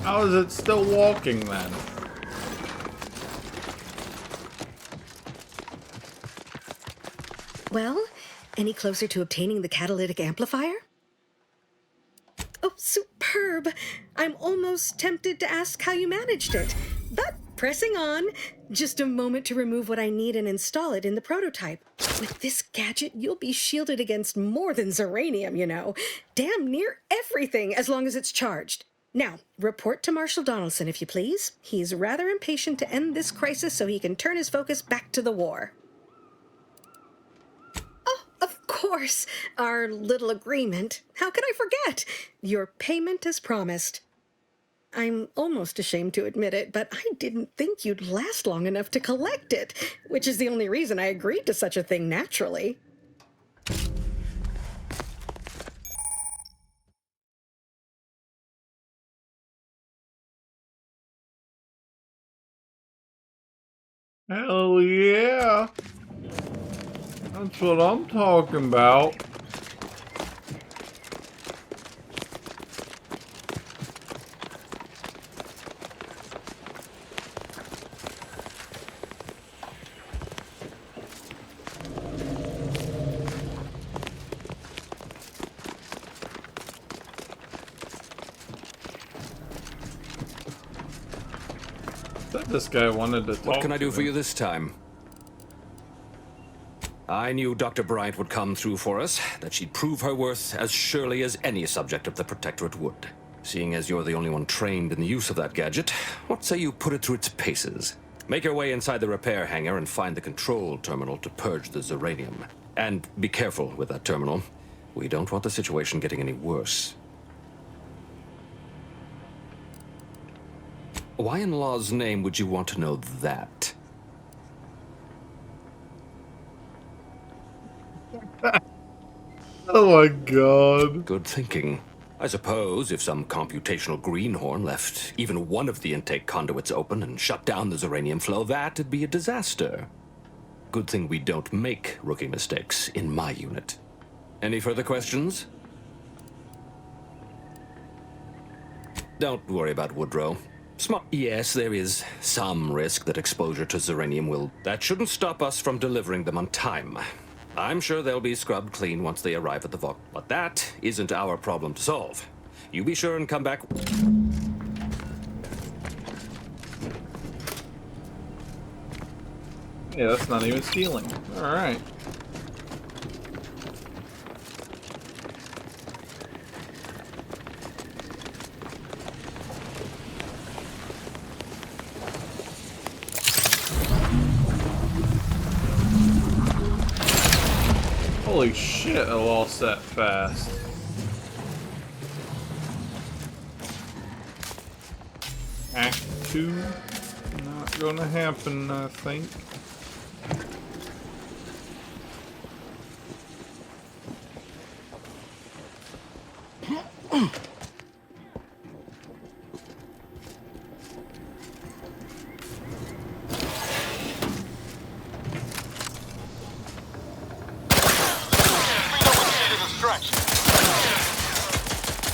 Speaker 1: How is it still walking then?
Speaker 8: Well, any closer to obtaining the catalytic amplifier? superb. I'm almost tempted to ask how you managed it. But pressing on. Just a moment to remove what I need and install it in the prototype. With this gadget, you'll be shielded against more than Zeranium, you know. Damn near everything, as long as it's charged. Now, report to Marshal Donaldson, if you please. He's rather impatient to end this crisis so he can turn his focus back to the war. Oh, of course, our little agreement. How could I forget? Your payment as promised. I'm almost ashamed to admit it, but I didn't think you'd last long enough to collect it, which is the only reason I agreed to such a thing naturally.
Speaker 1: Hell yeah. That's what I'm talking about. This guy wanted to talk.
Speaker 13: What can I do for you this time? I knew Dr. Bryant would come through for us, that she'd prove her worth as surely as any subject of the Protectorate would. Seeing as you're the only one trained in the use of that gadget, what say you put it through its paces? Make your way inside the repair hangar and find the control terminal to purge the Zeranium. And be careful with that terminal. We don't want the situation getting any worse. Why in law's name would you want to know that?
Speaker 1: Oh my god.
Speaker 13: Good thinking. I suppose if some computational greenhorn left even one of the intake conduits open and shut down the Zeranium flow, that'd be a disaster. Good thing we don't make rookie mistakes in my unit. Any further questions? Don't worry about Woodrow. Yes, there is some risk that exposure to Zeranium will... That shouldn't stop us from delivering them on time. I'm sure they'll be scrubbed clean once they arrive at the vault, but that isn't our problem to solve. You be sure and come back...
Speaker 1: Yeah, that's not even stealing. Alright. Holy shit, I lost that fast. Act 2, not gonna happen, I think.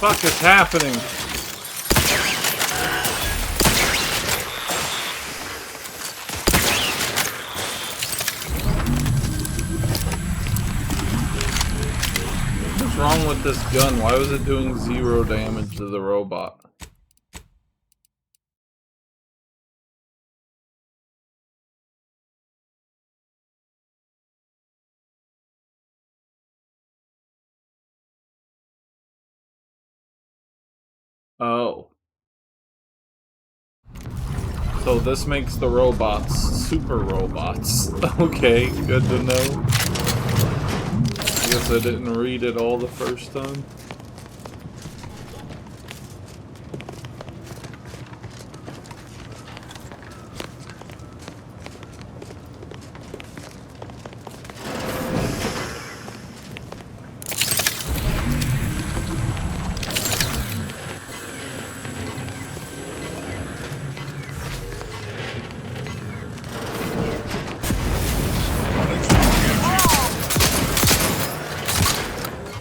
Speaker 1: What the fuck is happening? What's wrong with this gun? Why was it doing 0 damage to the robot? Oh. So this makes the robots super robots. Okay, good to know. I guess I didn't read it all the first time.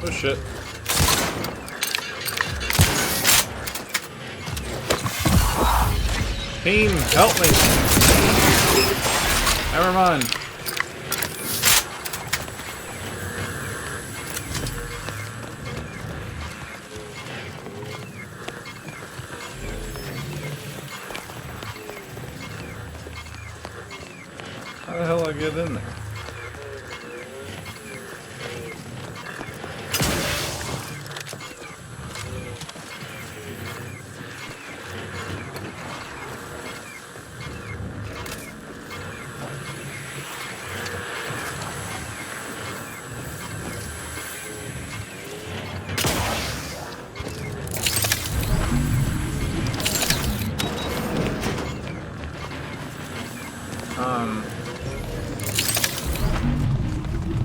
Speaker 1: Oh shit. Team, help me! Never mind. get in there?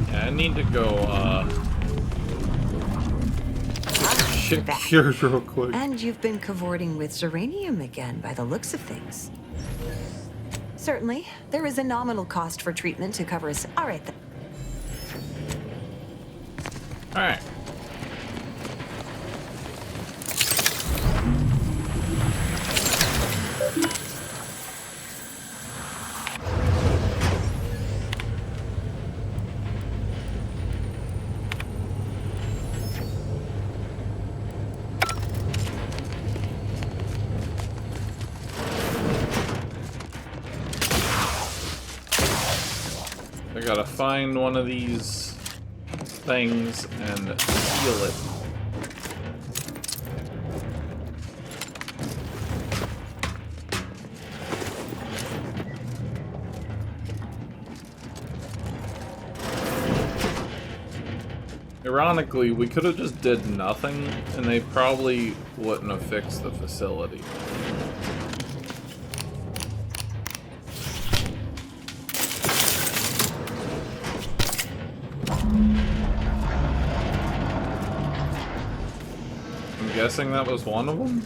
Speaker 1: Yeah, I need to go, shit cured real quick.
Speaker 4: And you've been cavorting with Zeranium again, by the looks of things. Certainly, there is a nominal cost for treatment to cover us. All right, then.
Speaker 1: All right. I gotta find one of these things and seal it. Ironically, we could have just did nothing and they probably wouldn't have fixed the facility. I'm guessing that was one of them?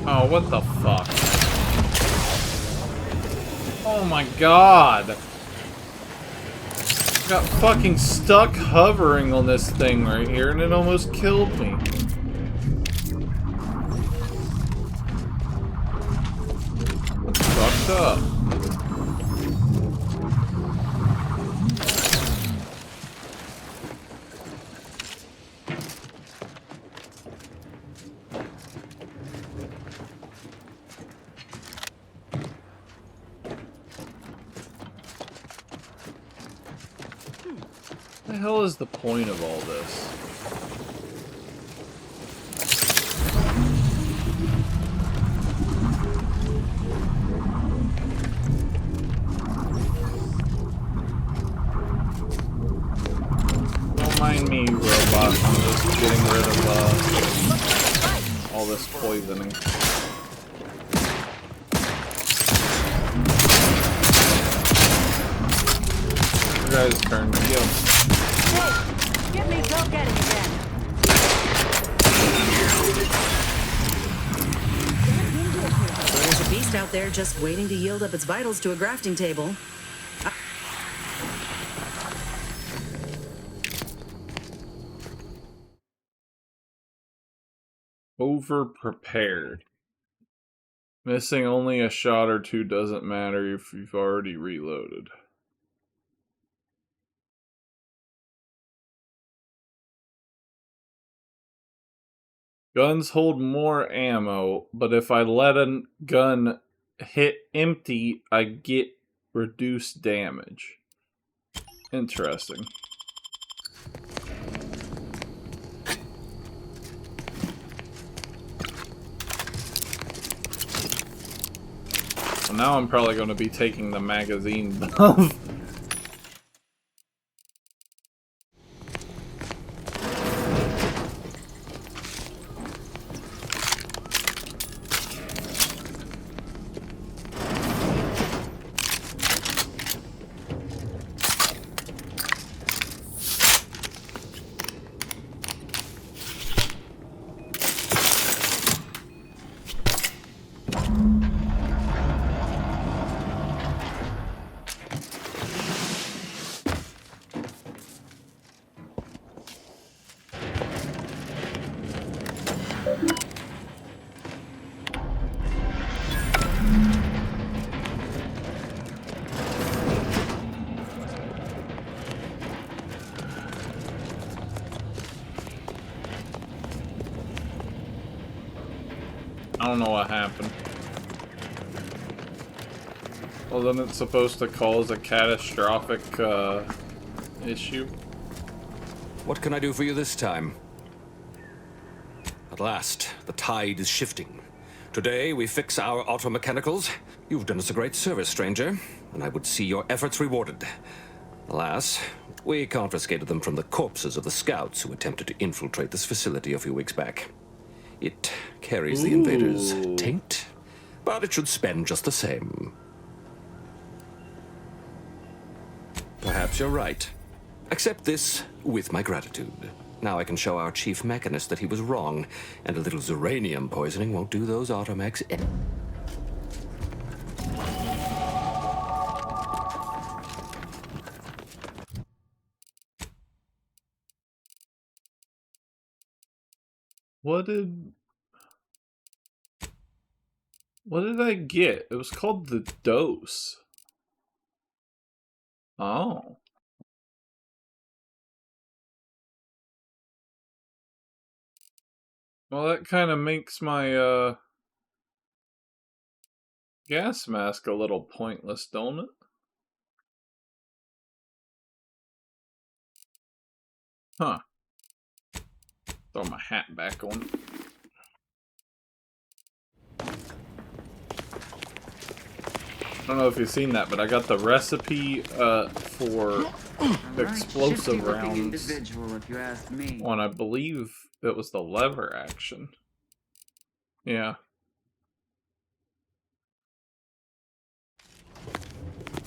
Speaker 1: Oh, what the fuck? Oh my god! I got fucking stuck hovering on this thing right here and it almost killed me. That's fucked up. What the hell is the point of all this? Don't mind me, robot. I'm just getting rid of all this poisoning. You guys turn to heal.
Speaker 9: Hey, get me go-getting again.
Speaker 10: There's a beast out there just waiting to yield up its vitals to a grafting table.
Speaker 1: Over-prepared. Missing only a shot or two doesn't matter if you've already reloaded. Guns hold more ammo, but if I let a gun hit empty, I get reduced damage. Interesting. Well, now I'm probably going to be taking the magazine buff. I don't know what happened. Wasn't it supposed to cause a catastrophic, issue?
Speaker 13: What can I do for you this time? At last, the tide is shifting. Today, we fix our automechanicals. You've done us a great service, stranger, and I would see your efforts rewarded. Alas, we confiscated them from the corpses of the scouts who attempted to infiltrate this facility a few weeks back. It carries the invaders' taint, but it should spend just the same. Perhaps you're right. Accept this with my gratitude. Now I can show our chief mechanist that he was wrong, and a little uranium poisoning won't do those automechs in.
Speaker 1: What did I get? It was called the dose. Oh. Well, that kind of makes my, gas mask a little pointless, don't it? Huh. Throw my hat back on. I don't know if you've seen that, but I got the recipe for explosive rounds
Speaker 11: if you ask me.
Speaker 1: on, I believe it was the lever action. Yeah.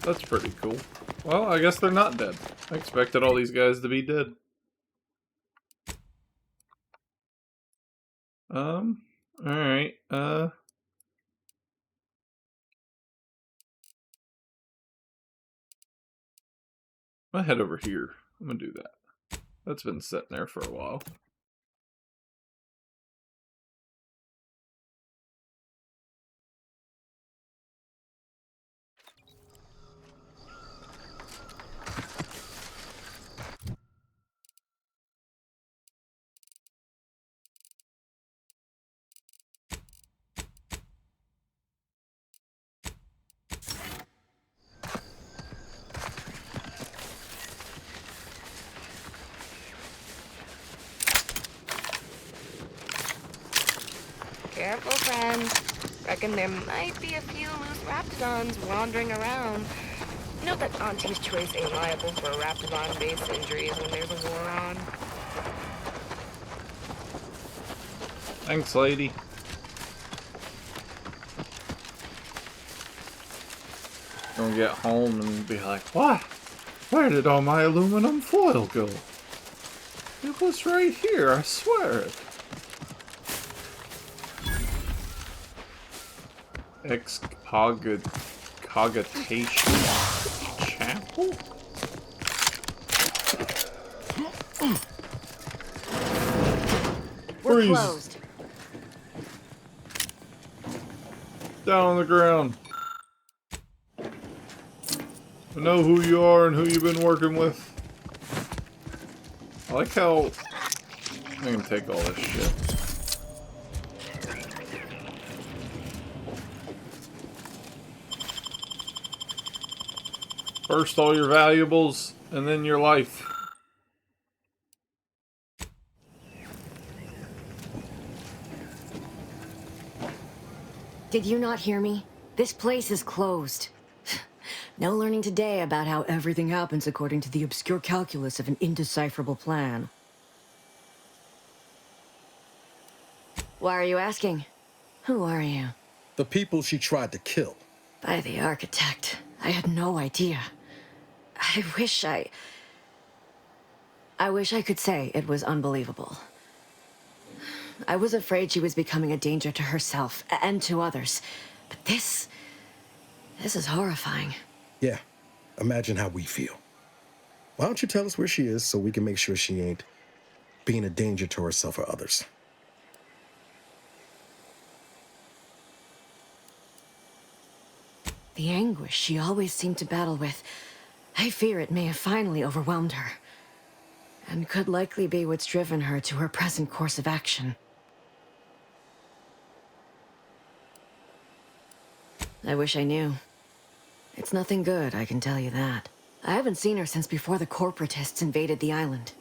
Speaker 1: That's pretty cool. Well, I guess they're not dead. I expected all these guys to be dead. Alright, I'll head over here. I'm gonna do that. That's been sitting there for a while.
Speaker 9: Careful, friend. Reckon there might be a few loose raptidons wandering around. Note that Auntie's choice ain't liable for raptidon-based injuries when there's a war on.
Speaker 1: Thanks, lady. Gonna get home and be like, what? Where did all my aluminum foil go? It was right here, I swear it. Cogitation Chapel?
Speaker 2: We're
Speaker 1: Freeze.
Speaker 2: closed.
Speaker 1: Down on the ground. I know who you are and who you've been working with. I like how I can take all this shit. First all your valuables, and then your life.
Speaker 12: Did you not hear me? This place is closed. No learning today about how everything happens according to the obscure calculus of an indecipherable plan. Why are you asking? Who are you?
Speaker 6: The people she tried to kill.
Speaker 12: By the architect. I had no idea. I wish I could say it was unbelievable. I was afraid she was becoming a danger to herself and to others. But this is horrifying.
Speaker 6: Yeah, imagine how we feel. Why don't you tell us where she is so we can make sure she ain't being a danger to herself or others?
Speaker 12: The anguish she always seemed to battle with, I fear it may have finally overwhelmed her. And could likely be what's driven her to her present course of action. I wish I knew. It's nothing good, I can tell you that. I haven't seen her since before the corporatists invaded the island.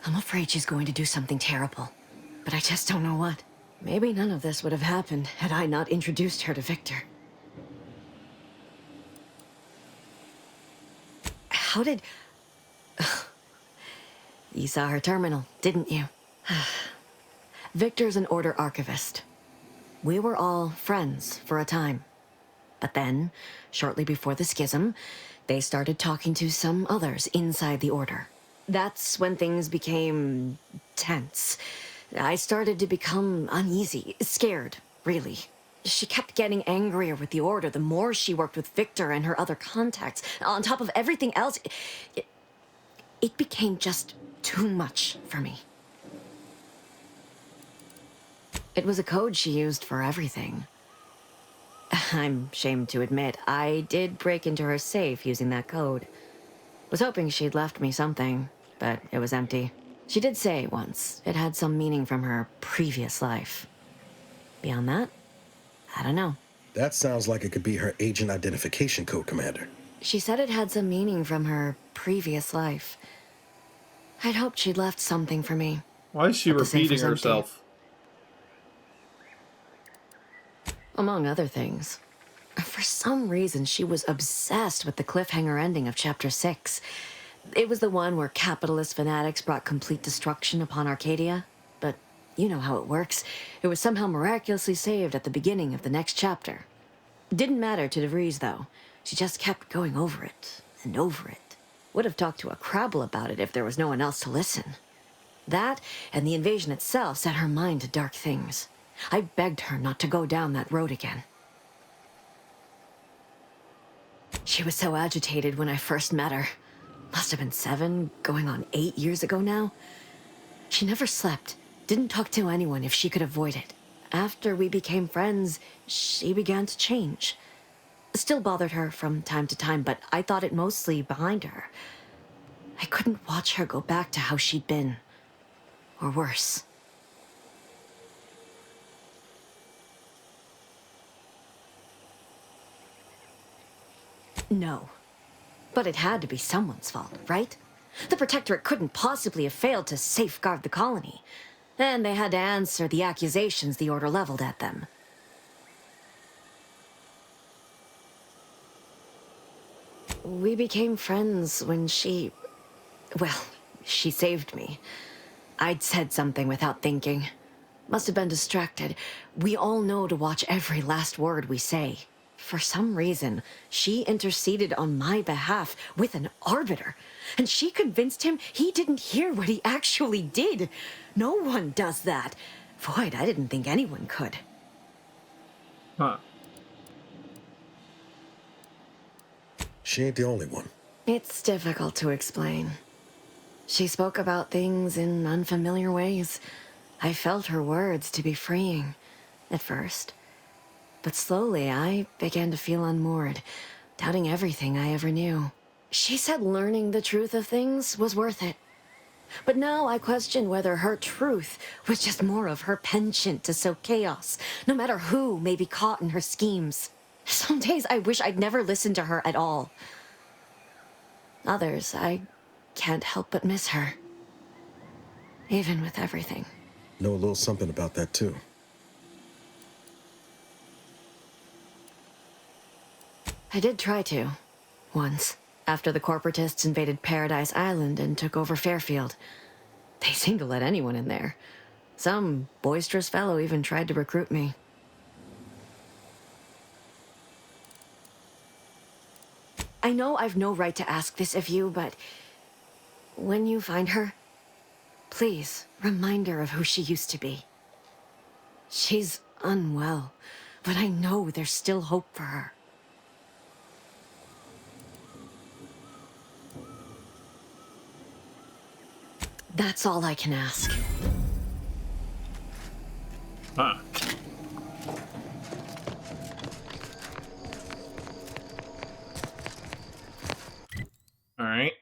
Speaker 12: I'm afraid she's going to do something terrible, but I just don't know what. Maybe none of this would have happened had I not introduced her to Victor. How did... You saw her terminal, didn't you? Victor's an Order archivist. We were all friends for a time. But then, shortly before the schism, they started talking to some others inside the Order. That's when things became tense. I started to become uneasy, scared, really. She kept getting angrier with the Order the more she worked with Victor and her other contacts. On top of everything else, it became just too much for me. It was a code she used for everything. I'm ashamed to admit, I did break into her safe using that code. Was hoping she'd left me something, but it was empty. She did say once it had some meaning from her previous life. Beyond that, I don't know.
Speaker 6: That sounds like it could be her agent identification code, Commander.
Speaker 12: She said it had some meaning from her previous life. I'd hoped she'd left something for me.
Speaker 1: Why is she repeating herself?
Speaker 12: Among other things. For some reason, she was obsessed with the cliffhanger ending of Chapter 6. It was the one where capitalist fanatics brought complete destruction upon Arcadia. But you know how it works. It was somehow miraculously saved at the beginning of the next chapter. Didn't matter to DeVries, though. She just kept going over it and over it. Would have talked to a Crabble about it if there was no one else to listen. That and the invasion itself set her mind to dark things. I begged her not to go down that road again. She was so agitated when I first met her. Must have been 7, going on 8 years ago now. She never slept, didn't talk to anyone if she could avoid it. After we became friends, she began to change. Still bothered her from time to time, but I thought it mostly behind her. I couldn't watch her go back to how she'd been. Or worse. No. But it had to be someone's fault, right? The Protectorate couldn't possibly have failed to safeguard the colony. And they had to answer the accusations the Order leveled at them. We became friends when she... Well, she saved me. I'd said something without thinking. Must have been distracted. We all know to watch every last word we say. For some reason, she interceded on my behalf with an arbiter, and she convinced him he didn't hear what he actually did. No one does that. Void, I didn't think anyone could.
Speaker 1: Huh.
Speaker 6: She ain't the only one.
Speaker 12: It's difficult to explain. She spoke about things in unfamiliar ways. I felt her words to be freeing, at first. But slowly, I began to feel unmoored, doubting everything I ever knew. She said learning the truth of things was worth it. But now I question whether her truth was just more of her penchant to sow chaos, no matter who may be caught in her schemes. Some days I wish I'd never listened to her at all. Others, I can't help but miss her. Even with everything.
Speaker 6: Know a little something about that, too.
Speaker 12: I did try to. Once. After the corporatists invaded Paradise Island and took over Fairfield. They seemed to let anyone in there. Some boisterous fellow even tried to recruit me. I know I've no right to ask this of you, but... when you find her, please remind her of who she used to be. She's unwell, but I know there's still hope for her. That's all I can ask.
Speaker 1: Huh. All right.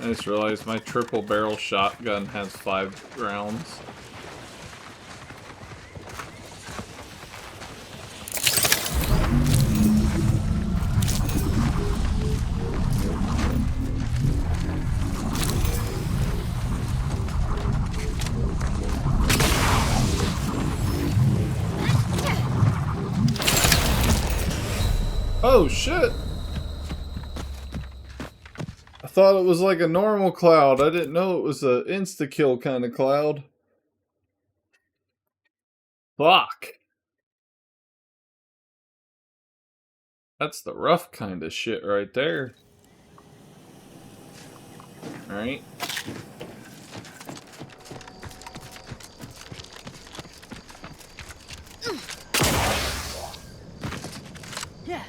Speaker 1: I just realized my triple barrel shotgun has 5 rounds. Oh shit! I thought it was like a normal cloud. I didn't know it was a insta-kill kind of cloud. Fuck. That's the rough kind of shit right there. Alright.
Speaker 20: Yeah.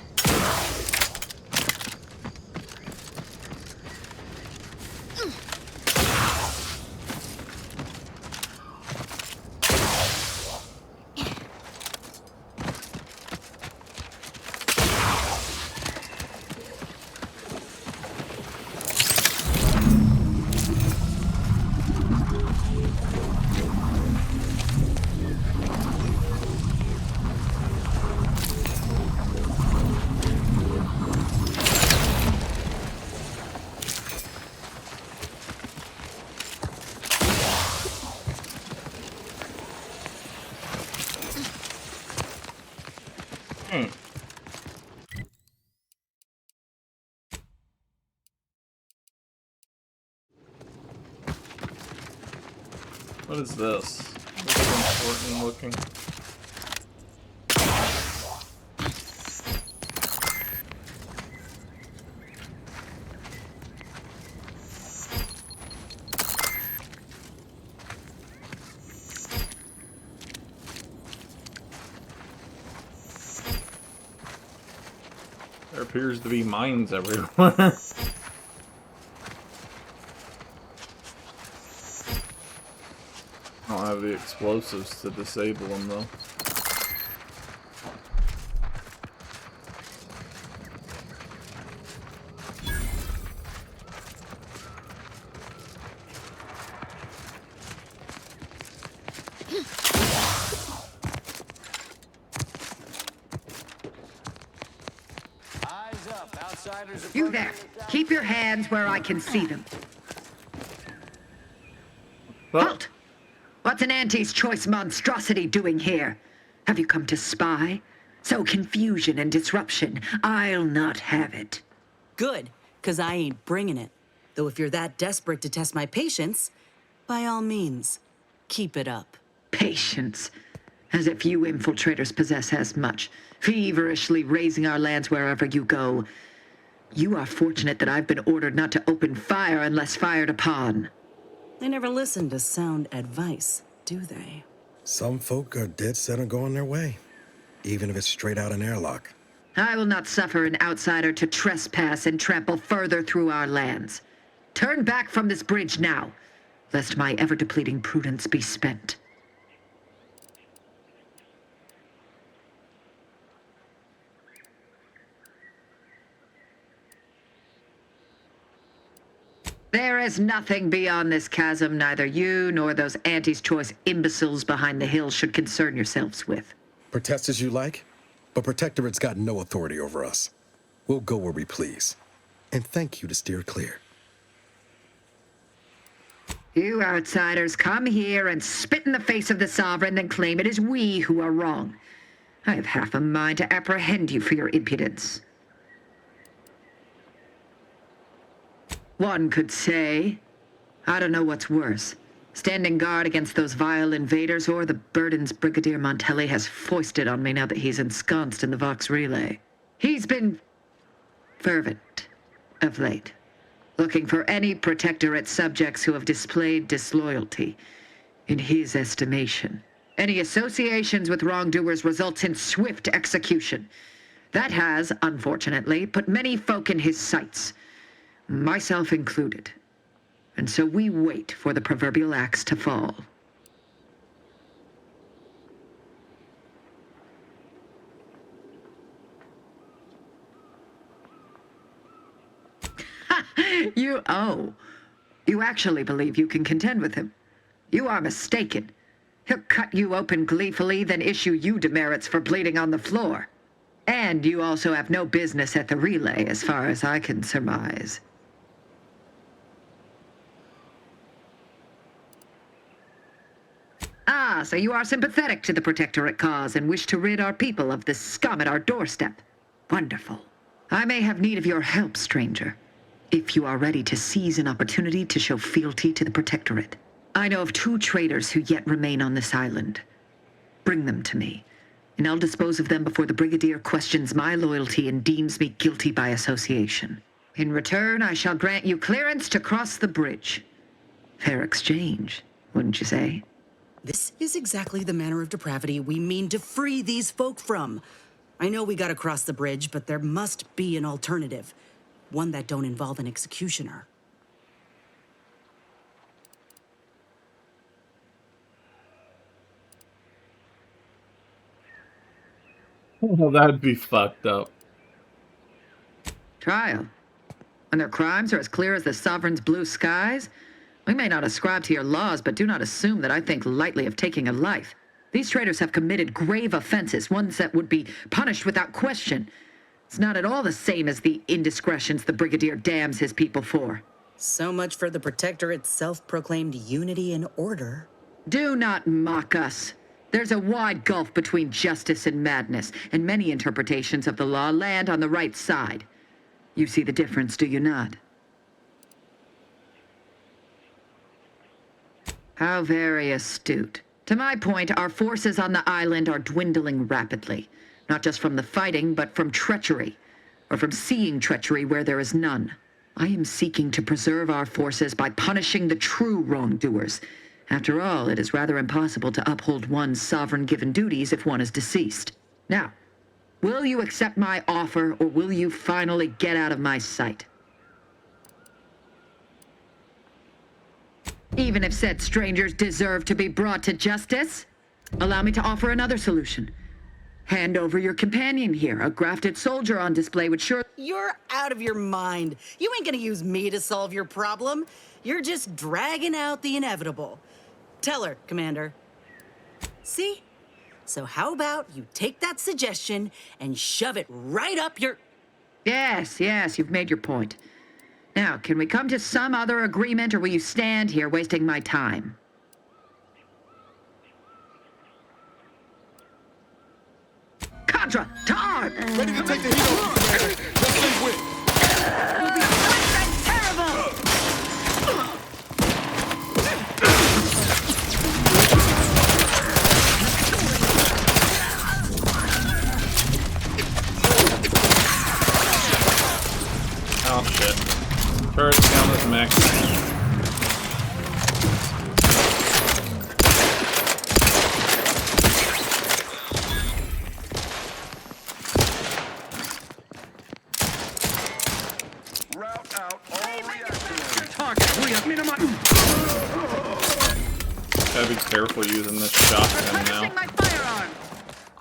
Speaker 1: What is this? This is important looking. There appears to be mines everywhere. I don't have the explosives to disable them though.
Speaker 11: Eyes up, outsiders.
Speaker 15: You there. Keep your hands where I can see them. Halt! What's an Auntie's choice monstrosity doing here? Have you come to spy? So confusion and disruption, I'll not have it.
Speaker 10: Good, because I ain't bringing it. Though if you're that desperate to test my patience, by all means, keep it up.
Speaker 15: Patience. As if you infiltrators possess as much, feverishly raising our lands wherever you go. You are fortunate that I've been ordered not to open fire unless fired upon.
Speaker 10: They never listen to sound advice, do they?
Speaker 6: Some folk are dead set on going their way, even if it's straight out an airlock.
Speaker 15: I will not suffer an outsider to trespass and trample further through our lands. Turn back from this bridge now, lest my ever-depleting prudence be spent. There is nothing beyond this chasm neither you nor those Auntie's choice imbeciles behind the hill should concern yourselves with.
Speaker 6: Protest as you like, but Protectorate's got no authority over us. We'll go where we please. And thank you to steer clear.
Speaker 15: You outsiders come here and spit in the face of the Sovereign, then claim it is we who are wrong. I have half a mind to apprehend you for your impudence. One could say, I don't know what's worse, standing guard against those vile invaders or the burdens Brigadier Montelli has foisted on me now that he's ensconced in the Vox Relay. He's been fervent of late, looking for any Protectorate subjects who have displayed disloyalty. In his estimation, any associations with wrongdoers results in swift execution. That has, unfortunately, put many folk in his sights, myself included. And so we wait for the proverbial axe to fall. You owe. You actually believe you can contend with him? You are mistaken. He'll cut you open gleefully, then issue you demerits for bleeding on the floor. And you also have no business at the relay, as far as I can surmise. Ah, so you are sympathetic to the Protectorate cause and wish to rid our people of this scum at our doorstep. Wonderful. I may have need of your help, stranger, if you are ready to seize an opportunity to show fealty to the Protectorate. I know of 2 traitors who yet remain on this island. Bring them to me, and I'll dispose of them before the Brigadier questions my loyalty and deems me guilty by association. In return, I shall grant you clearance to cross the bridge. Fair exchange, wouldn't you say?
Speaker 10: This is exactly the manner of depravity we mean to free these folk from. I know we gotta cross the bridge, but there must be an alternative. One that don't involve an executioner.
Speaker 1: Well, that'd be fucked up.
Speaker 15: Trial. When their crimes are as clear as the Sovereign's blue skies? We may not ascribe to your laws, but do not assume that I think lightly of taking a life. These traitors have committed grave offenses, ones that would be punished without question. It's not at all the same as the indiscretions the Brigadier damns his people for.
Speaker 10: So much for the Protectorate's self-proclaimed unity and order.
Speaker 15: Do not mock us. There's a wide gulf between justice and madness, and many interpretations of the law land on the right side. You see the difference, do you not? How very astute. To my point, our forces on the island are dwindling rapidly. Not just from the fighting, but from treachery. Or from seeing treachery where there is none. I am seeking to preserve our forces by punishing the true wrongdoers. After all, it is rather impossible to uphold one's sovereign-given duties if one is deceased. Now, will you accept my offer, or will you finally get out of my sight? Even if said strangers deserve to be brought to justice? Allow me to offer another solution. Hand over your companion here. A grafted soldier on display would sure...
Speaker 10: You're out of your mind. You ain't gonna use me to solve your problem. You're just dragging out the inevitable. Tell her, Commander. See? So how about you take that suggestion and shove it right up your...
Speaker 15: Yes, you've made your point. Now, can we come to some other agreement, or will you stand here wasting my time? Contra, to arm!
Speaker 6: Ready to take the heat off. Let's leave with.
Speaker 10: You'll be fast and terrible!
Speaker 1: Oh shit. Turret count as max.
Speaker 17: Route out all reactors.
Speaker 1: Gotta be careful using this shotgun now.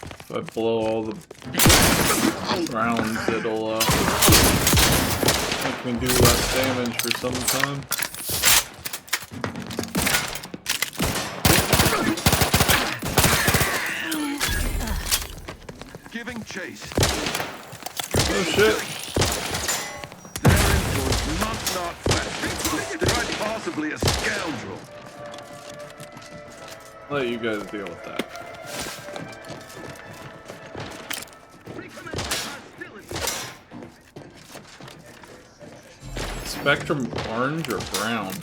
Speaker 1: If I blow all the rounds, it'll make me do less damage for some time.
Speaker 17: Giving chase.
Speaker 1: Oh shit.
Speaker 17: Not fast. Quite possibly a scoundrel.
Speaker 1: Let you guys deal with that. Spectrum orange or brown?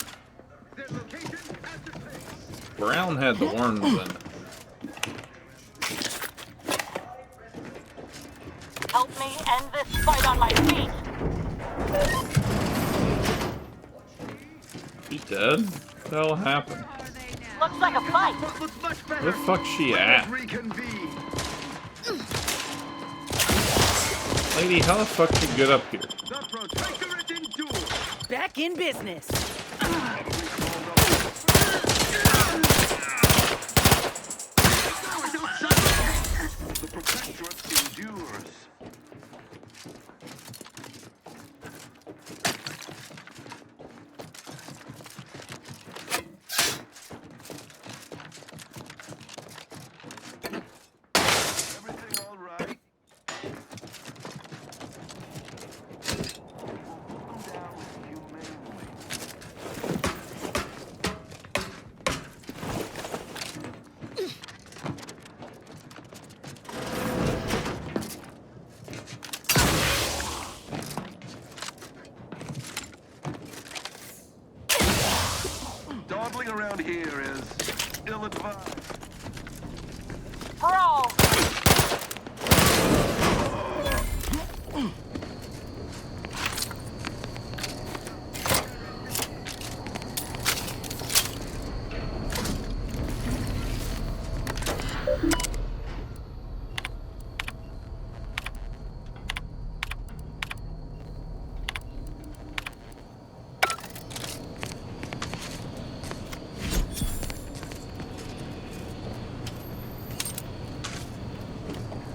Speaker 1: Brown had the worms in it.
Speaker 14: Help me end this fight on my feet!
Speaker 1: She dead? What the hell happened?
Speaker 14: Looks like a fight!
Speaker 1: Where the fuck's she at? Lady, how the fuck did you get up here?
Speaker 10: Back in business.
Speaker 17: The Protectorate endures. Smuggling around here is ill-advised.
Speaker 14: Bro!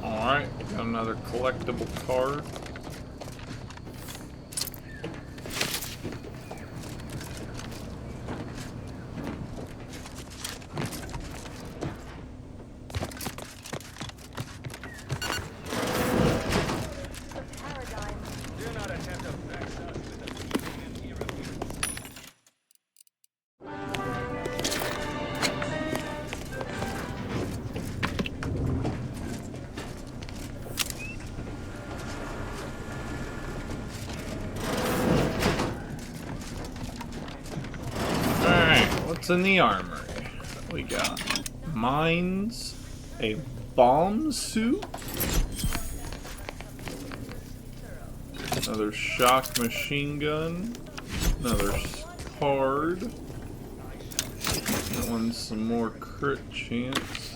Speaker 1: Alright, got another collectible card. What's in the armory? We got mines, a bomb suit, another shock machine gun, another card. That one's some more crit chance.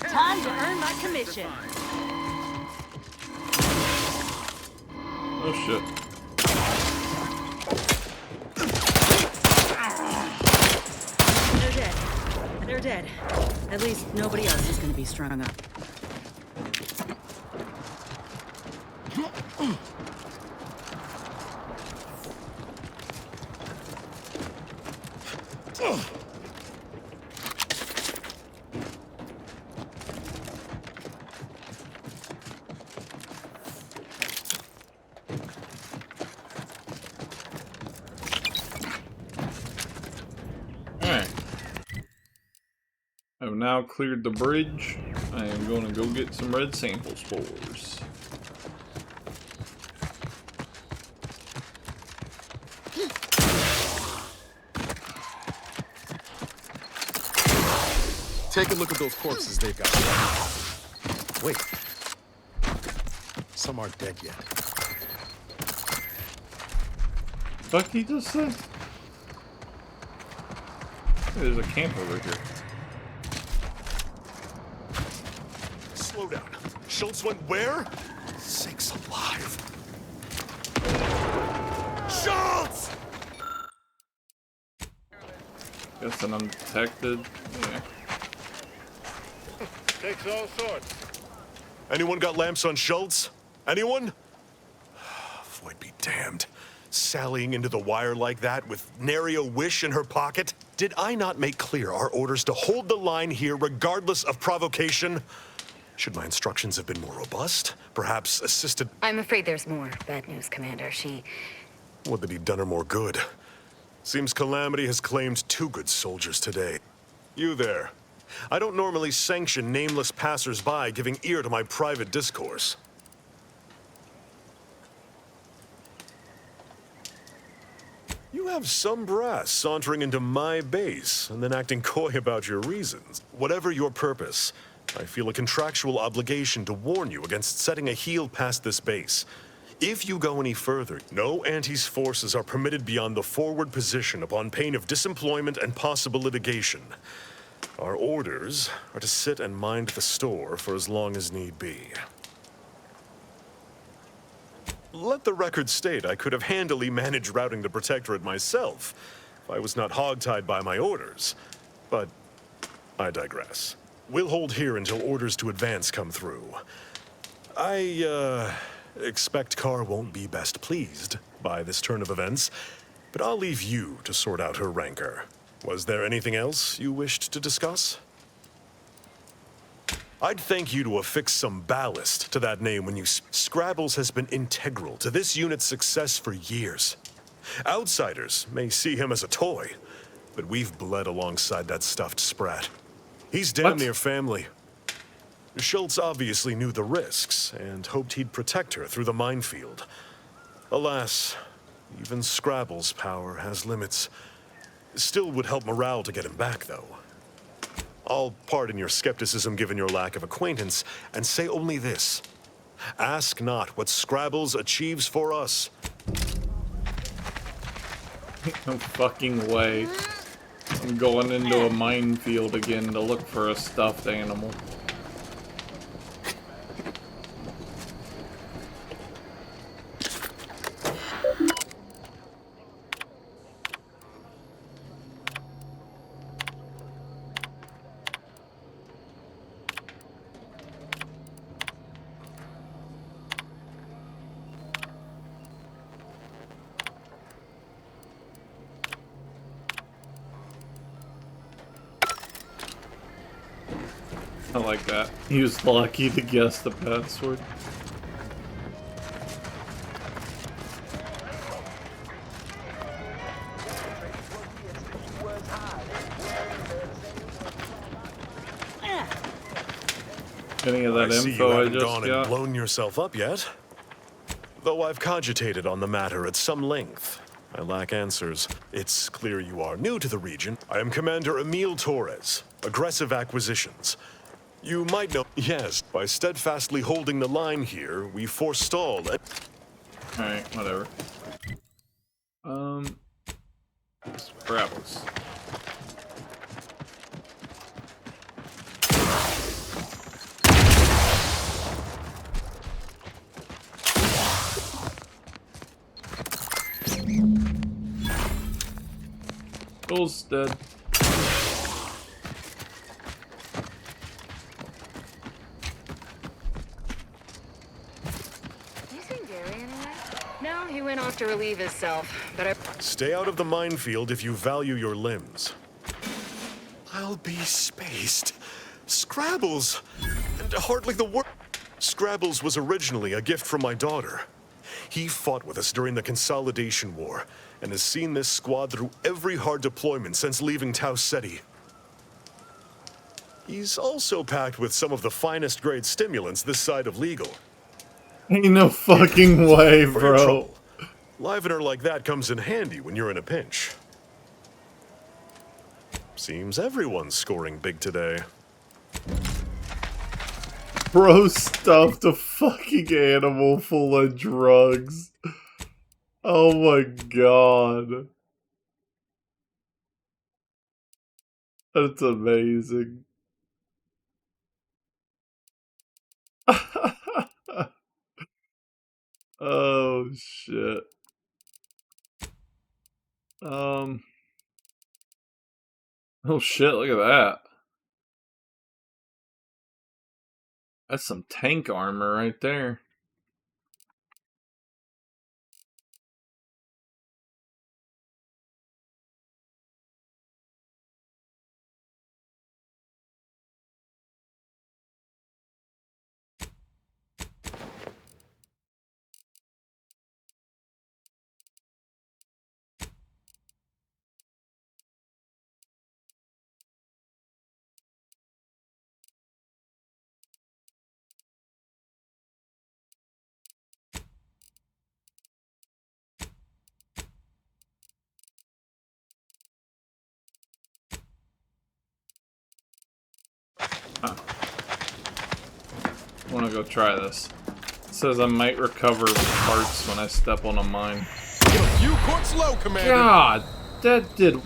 Speaker 10: Time to earn my commission.
Speaker 1: Oh shit.
Speaker 10: They're dead. They're dead. At least nobody else is gonna be strung up.
Speaker 1: I've now cleared the bridge. I am going to go get some red sample spores.
Speaker 22: Take a look at those corpses they've got. Wait. Some aren't dead yet.
Speaker 1: Fuck he just said? There's a camp over here.
Speaker 16: Slow down. Schultz went where? Sakes alive. Schultz!
Speaker 1: Guessing I'm detected. Yeah.
Speaker 16: Takes all sorts. Anyone got lamps on Schultz? Anyone? Floyd be damned. Sallying into the wire like that with nary a wish in her pocket? Did I not make clear our orders to hold the line here regardless of provocation? Should my instructions have been more robust? Perhaps assisted...
Speaker 3: I'm afraid there's more bad news, Commander.
Speaker 16: Would that he'd done her more good. Seems Calamity has claimed 2 good soldiers today. You there. I don't normally sanction nameless passers-by giving ear to my private discourse. You have some brass sauntering into my base and then acting coy about your reasons. Whatever your purpose, I feel a contractual obligation to warn you against setting a heel past this base. If you go any further, no Anti's forces are permitted beyond the forward position upon pain of disemployment and possible litigation. Our orders are to sit and mind the store for as long as need be. Let the record state I could have handily managed routing the Protectorate myself if I was not hogtied by my orders. But I digress. We'll hold here until orders to advance come through. I expect Carr won't be best pleased by this turn of events, but I'll leave you to sort out her rancor. Was there anything else you wished to discuss? I'd thank you to affix some ballast to that name when you... Scrabbles has been integral to this unit's success for years. Outsiders may see him as a toy, but we've bled alongside that stuffed sprat. He's damn near family. Schultz obviously knew the risks and hoped he'd protect her through the minefield. Alas, even Scrabble's power has limits. Still would help morale to get him back, though. I'll pardon your skepticism given your lack of acquaintance, and say only this. Ask not what Scrabbles achieves for us.
Speaker 1: No fucking way. I'm going into a minefield again to look for a stuffed animal. I like that. He was lucky to guess the password. Any of that
Speaker 16: I see you
Speaker 1: info I
Speaker 16: haven't
Speaker 1: just
Speaker 16: gone
Speaker 1: got?
Speaker 16: and blown yourself up yet. Though I've cogitated on the matter at some length, I lack answers. It's clear you are new to the region. I am Commander Emil Torres, Aggressive Acquisitions. You might know, yes, by steadfastly holding the line here, we forestall it.
Speaker 1: Alright, whatever. Scrabbles. Bull's dead.
Speaker 3: No, he went off to relieve himself, but I...
Speaker 16: Stay out of the minefield if you value your limbs. I'll be spaced. Scrabbles! And hardly the word. Scrabbles was originally a gift from my daughter. He fought with us during the Consolidation War, and has seen this squad through every hard deployment since leaving Tau Ceti. He's also packed with some of the finest grade stimulants this side of legal.
Speaker 1: Ain't no fucking way,
Speaker 16: For your
Speaker 1: bro.
Speaker 16: trouble. Livener like that comes in handy when you're in a pinch. Seems everyone's scoring big today.
Speaker 1: Bro stuffed a fucking animal full of drugs. Oh my god. That's amazing. Oh shit. Oh shit, look at that. That's some tank armor right there. Huh. I wanna go try this. It says I might recover parts when I step on a mine.
Speaker 22: You quartz low, Commander.
Speaker 1: God, that did...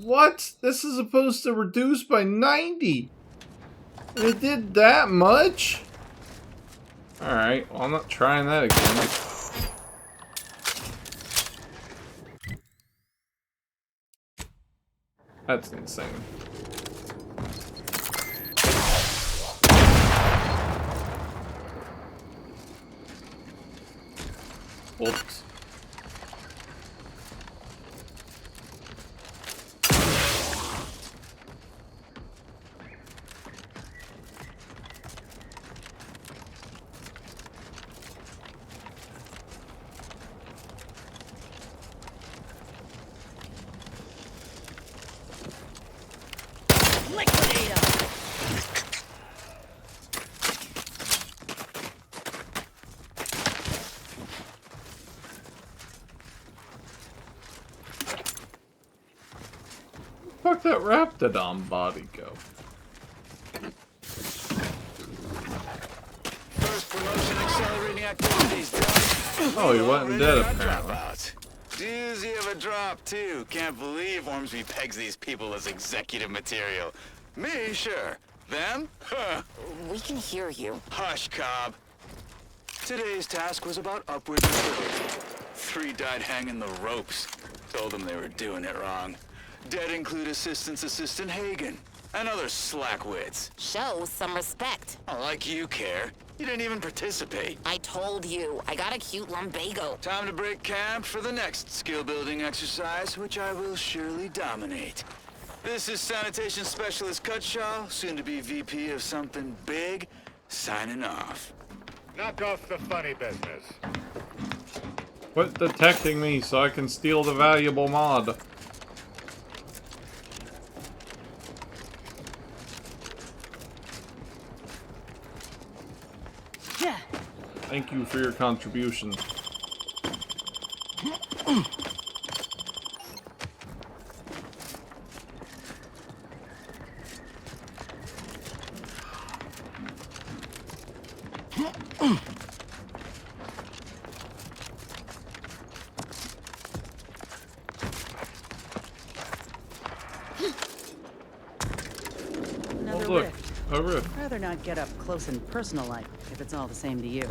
Speaker 1: What? This is supposed to reduce by 90. It did that much? Alright, well I'm not trying that again. That's insane. Whoops. fuck that Raptidon body go?
Speaker 11: First promotion accelerating activities done.
Speaker 1: Oh, he wasn't dead apparently.
Speaker 18: Doozy of a drop, too. Can't believe Ormsby pegs these people as executive material. Me, sure. Them? Huh.
Speaker 3: We can hear you.
Speaker 18: Hush, Cobb. Today's task was about upward mobility. 3 died hanging the ropes. Told them they were doing it wrong. Dead include Assistant Hagen and other slackwits.
Speaker 3: Show some respect.
Speaker 18: Oh, like you care. You didn't even participate.
Speaker 3: I told you, I got a cute lumbago.
Speaker 18: Time to break camp for the next skill-building exercise, which I will surely dominate. This is Sanitation Specialist Cutshaw, soon to be VP of something big, signing off.
Speaker 21: Knock off the funny business.
Speaker 1: Quit detecting me so I can steal the valuable mod. Thank you for your contribution.
Speaker 10: Another
Speaker 1: look,
Speaker 10: rift.
Speaker 1: a rift.
Speaker 10: I'd rather not get up close and personal like, if it's all the same to you.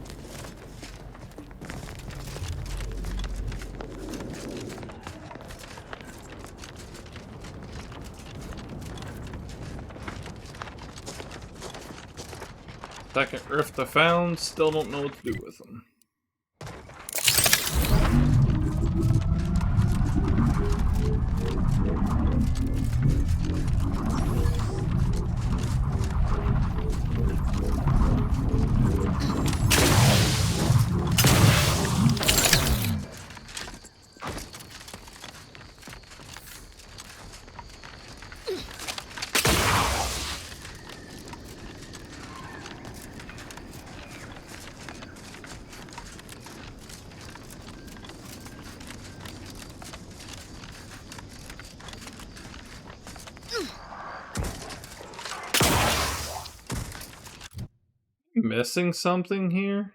Speaker 1: Second rift I found, still don't know what to do with them. Missing something here?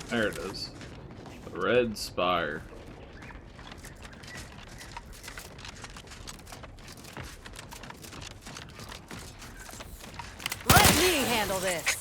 Speaker 1: There it is. The red spire.
Speaker 10: Let me handle this.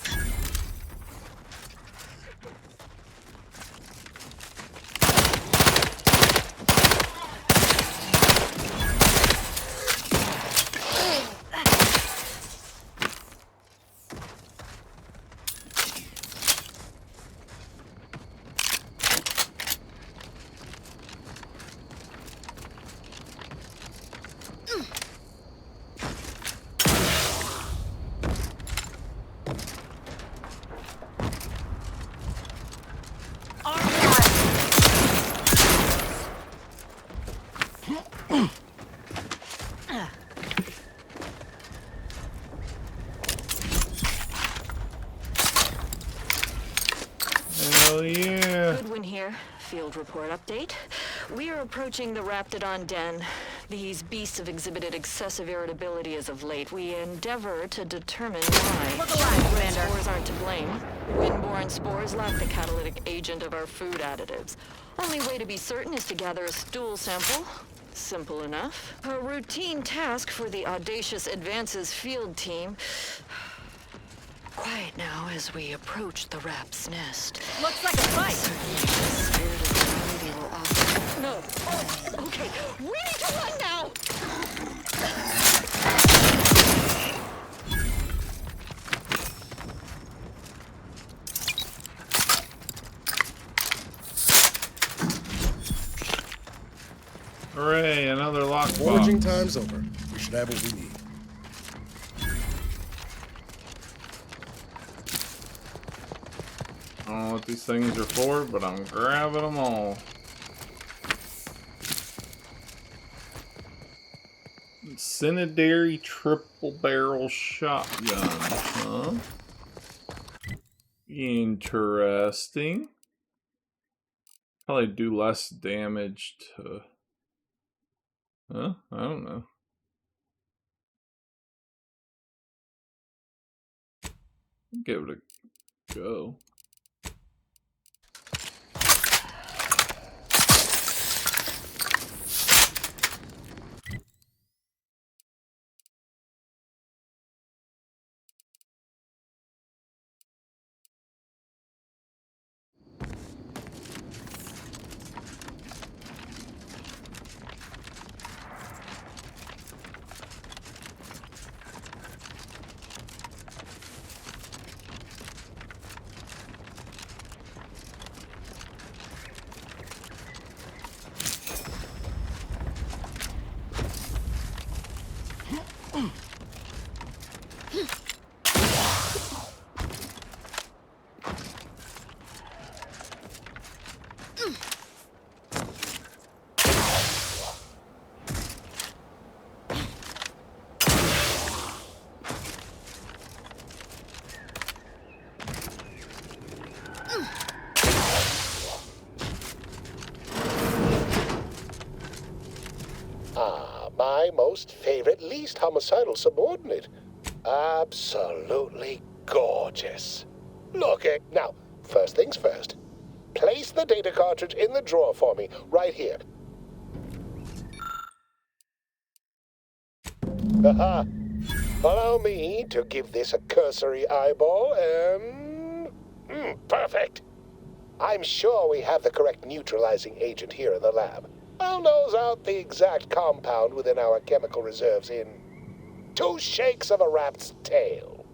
Speaker 1: Hell yeah.
Speaker 3: Goodwin here. Field report update. We are approaching the Raptidon den. These beasts have exhibited excessive irritability as of late. We endeavor to determine why.
Speaker 10: Look alive, Commander.
Speaker 3: Spores aren't to blame. Windborne spores lack the catalytic agent of our food additives. Only way to be certain is to gather a stool sample. Simple enough. A routine task for the audacious Advances field team. Quiet now as we approach the rap's nest.
Speaker 10: Looks like a fight.
Speaker 3: No. Oh, okay. We need to run now.
Speaker 6: Foraging
Speaker 1: box.
Speaker 6: time's over. We should have what we need.
Speaker 1: I don't know what these things are for, but I'm grabbing them all. Incendiary triple barrel shotgun, huh? Interesting. Probably do less damage to... Huh? I don't know. Give it a go.
Speaker 5: My most favorite, least homicidal subordinate. Absolutely gorgeous. Look at... Now, first things first. Place the data cartridge in the drawer for me, right here. Aha! Allow me to give this a cursory eyeball and... perfect! I'm sure we have the correct neutralizing agent here in the lab. I'll nose out the exact compound within our chemical reserves in 2 shakes of a rat's tail.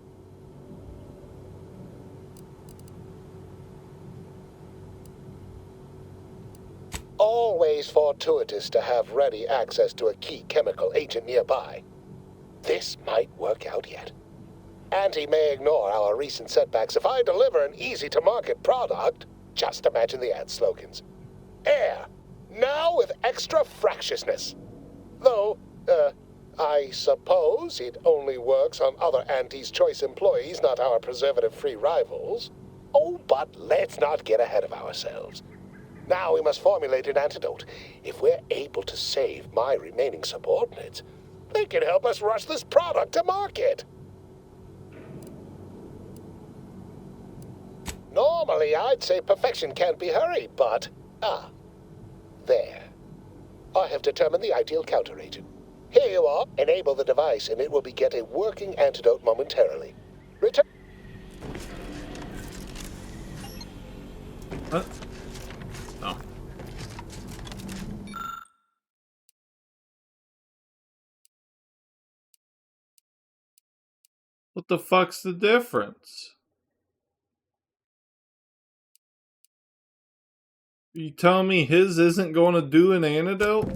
Speaker 5: Always fortuitous to have ready access to a key chemical agent nearby. This might work out yet. Auntie may ignore our recent setbacks if I deliver an easy-to-market product. Just imagine the ad slogans. Air. Now with extra fractiousness. Though, I suppose it only works on other Auntie's Choice employees, not our preservative-free rivals. Oh, but let's not get ahead of ourselves. Now we must formulate an antidote. If we're able to save my remaining subordinates, they can help us rush this product to market. Normally, I'd say perfection can't be hurried, but... there. I have determined the ideal counteragent. Here you are. Enable the device, and it will beget a working antidote momentarily. Return...
Speaker 1: Huh? Oh. What the fuck's the difference? You telling me his isn't going to do an antidote?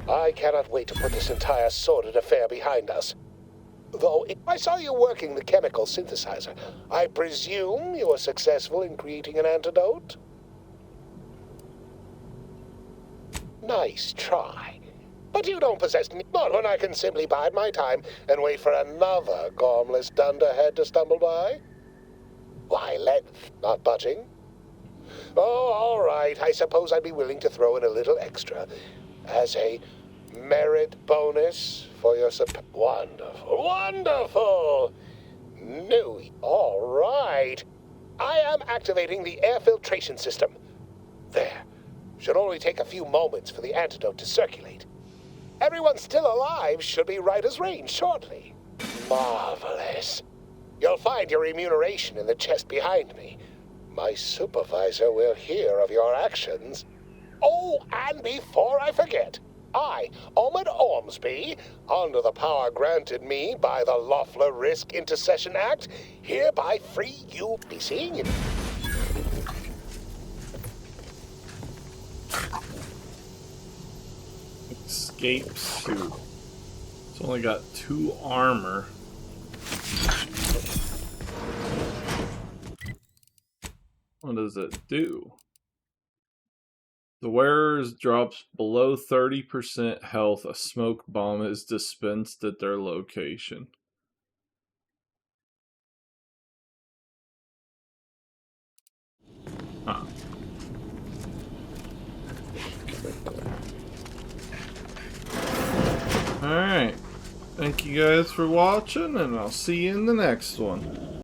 Speaker 5: I cannot wait to put this entire sordid affair behind us. Though, if I saw you working the chemical synthesizer, I presume you were successful in creating an antidote? Nice try. But you don't possess me. Not when I can simply bide my time and wait for another gormless dunderhead to stumble by. Why, not budging? Oh, all right. I suppose I'd be willing to throw in a little extra as a merit bonus for your Wonderful, wonderful! New. All right. I am activating the air filtration system. There. Should only take a few moments for the antidote to circulate. Everyone still alive should be right as rain shortly. Marvelous. You'll find your remuneration in the chest behind me. My supervisor will hear of your actions. Oh, and before I forget, I, Ahmed Ormsby, under the power granted me by the Loeffler Risk Intercession Act, hereby free you. Be seeing you.
Speaker 1: Escape suit. It's only got 2 armor. What does it do? The wearers drops below 30% health. A smoke bomb is dispensed at their location. Huh. Alright. Thank you guys for watching, and I'll see you in the next one.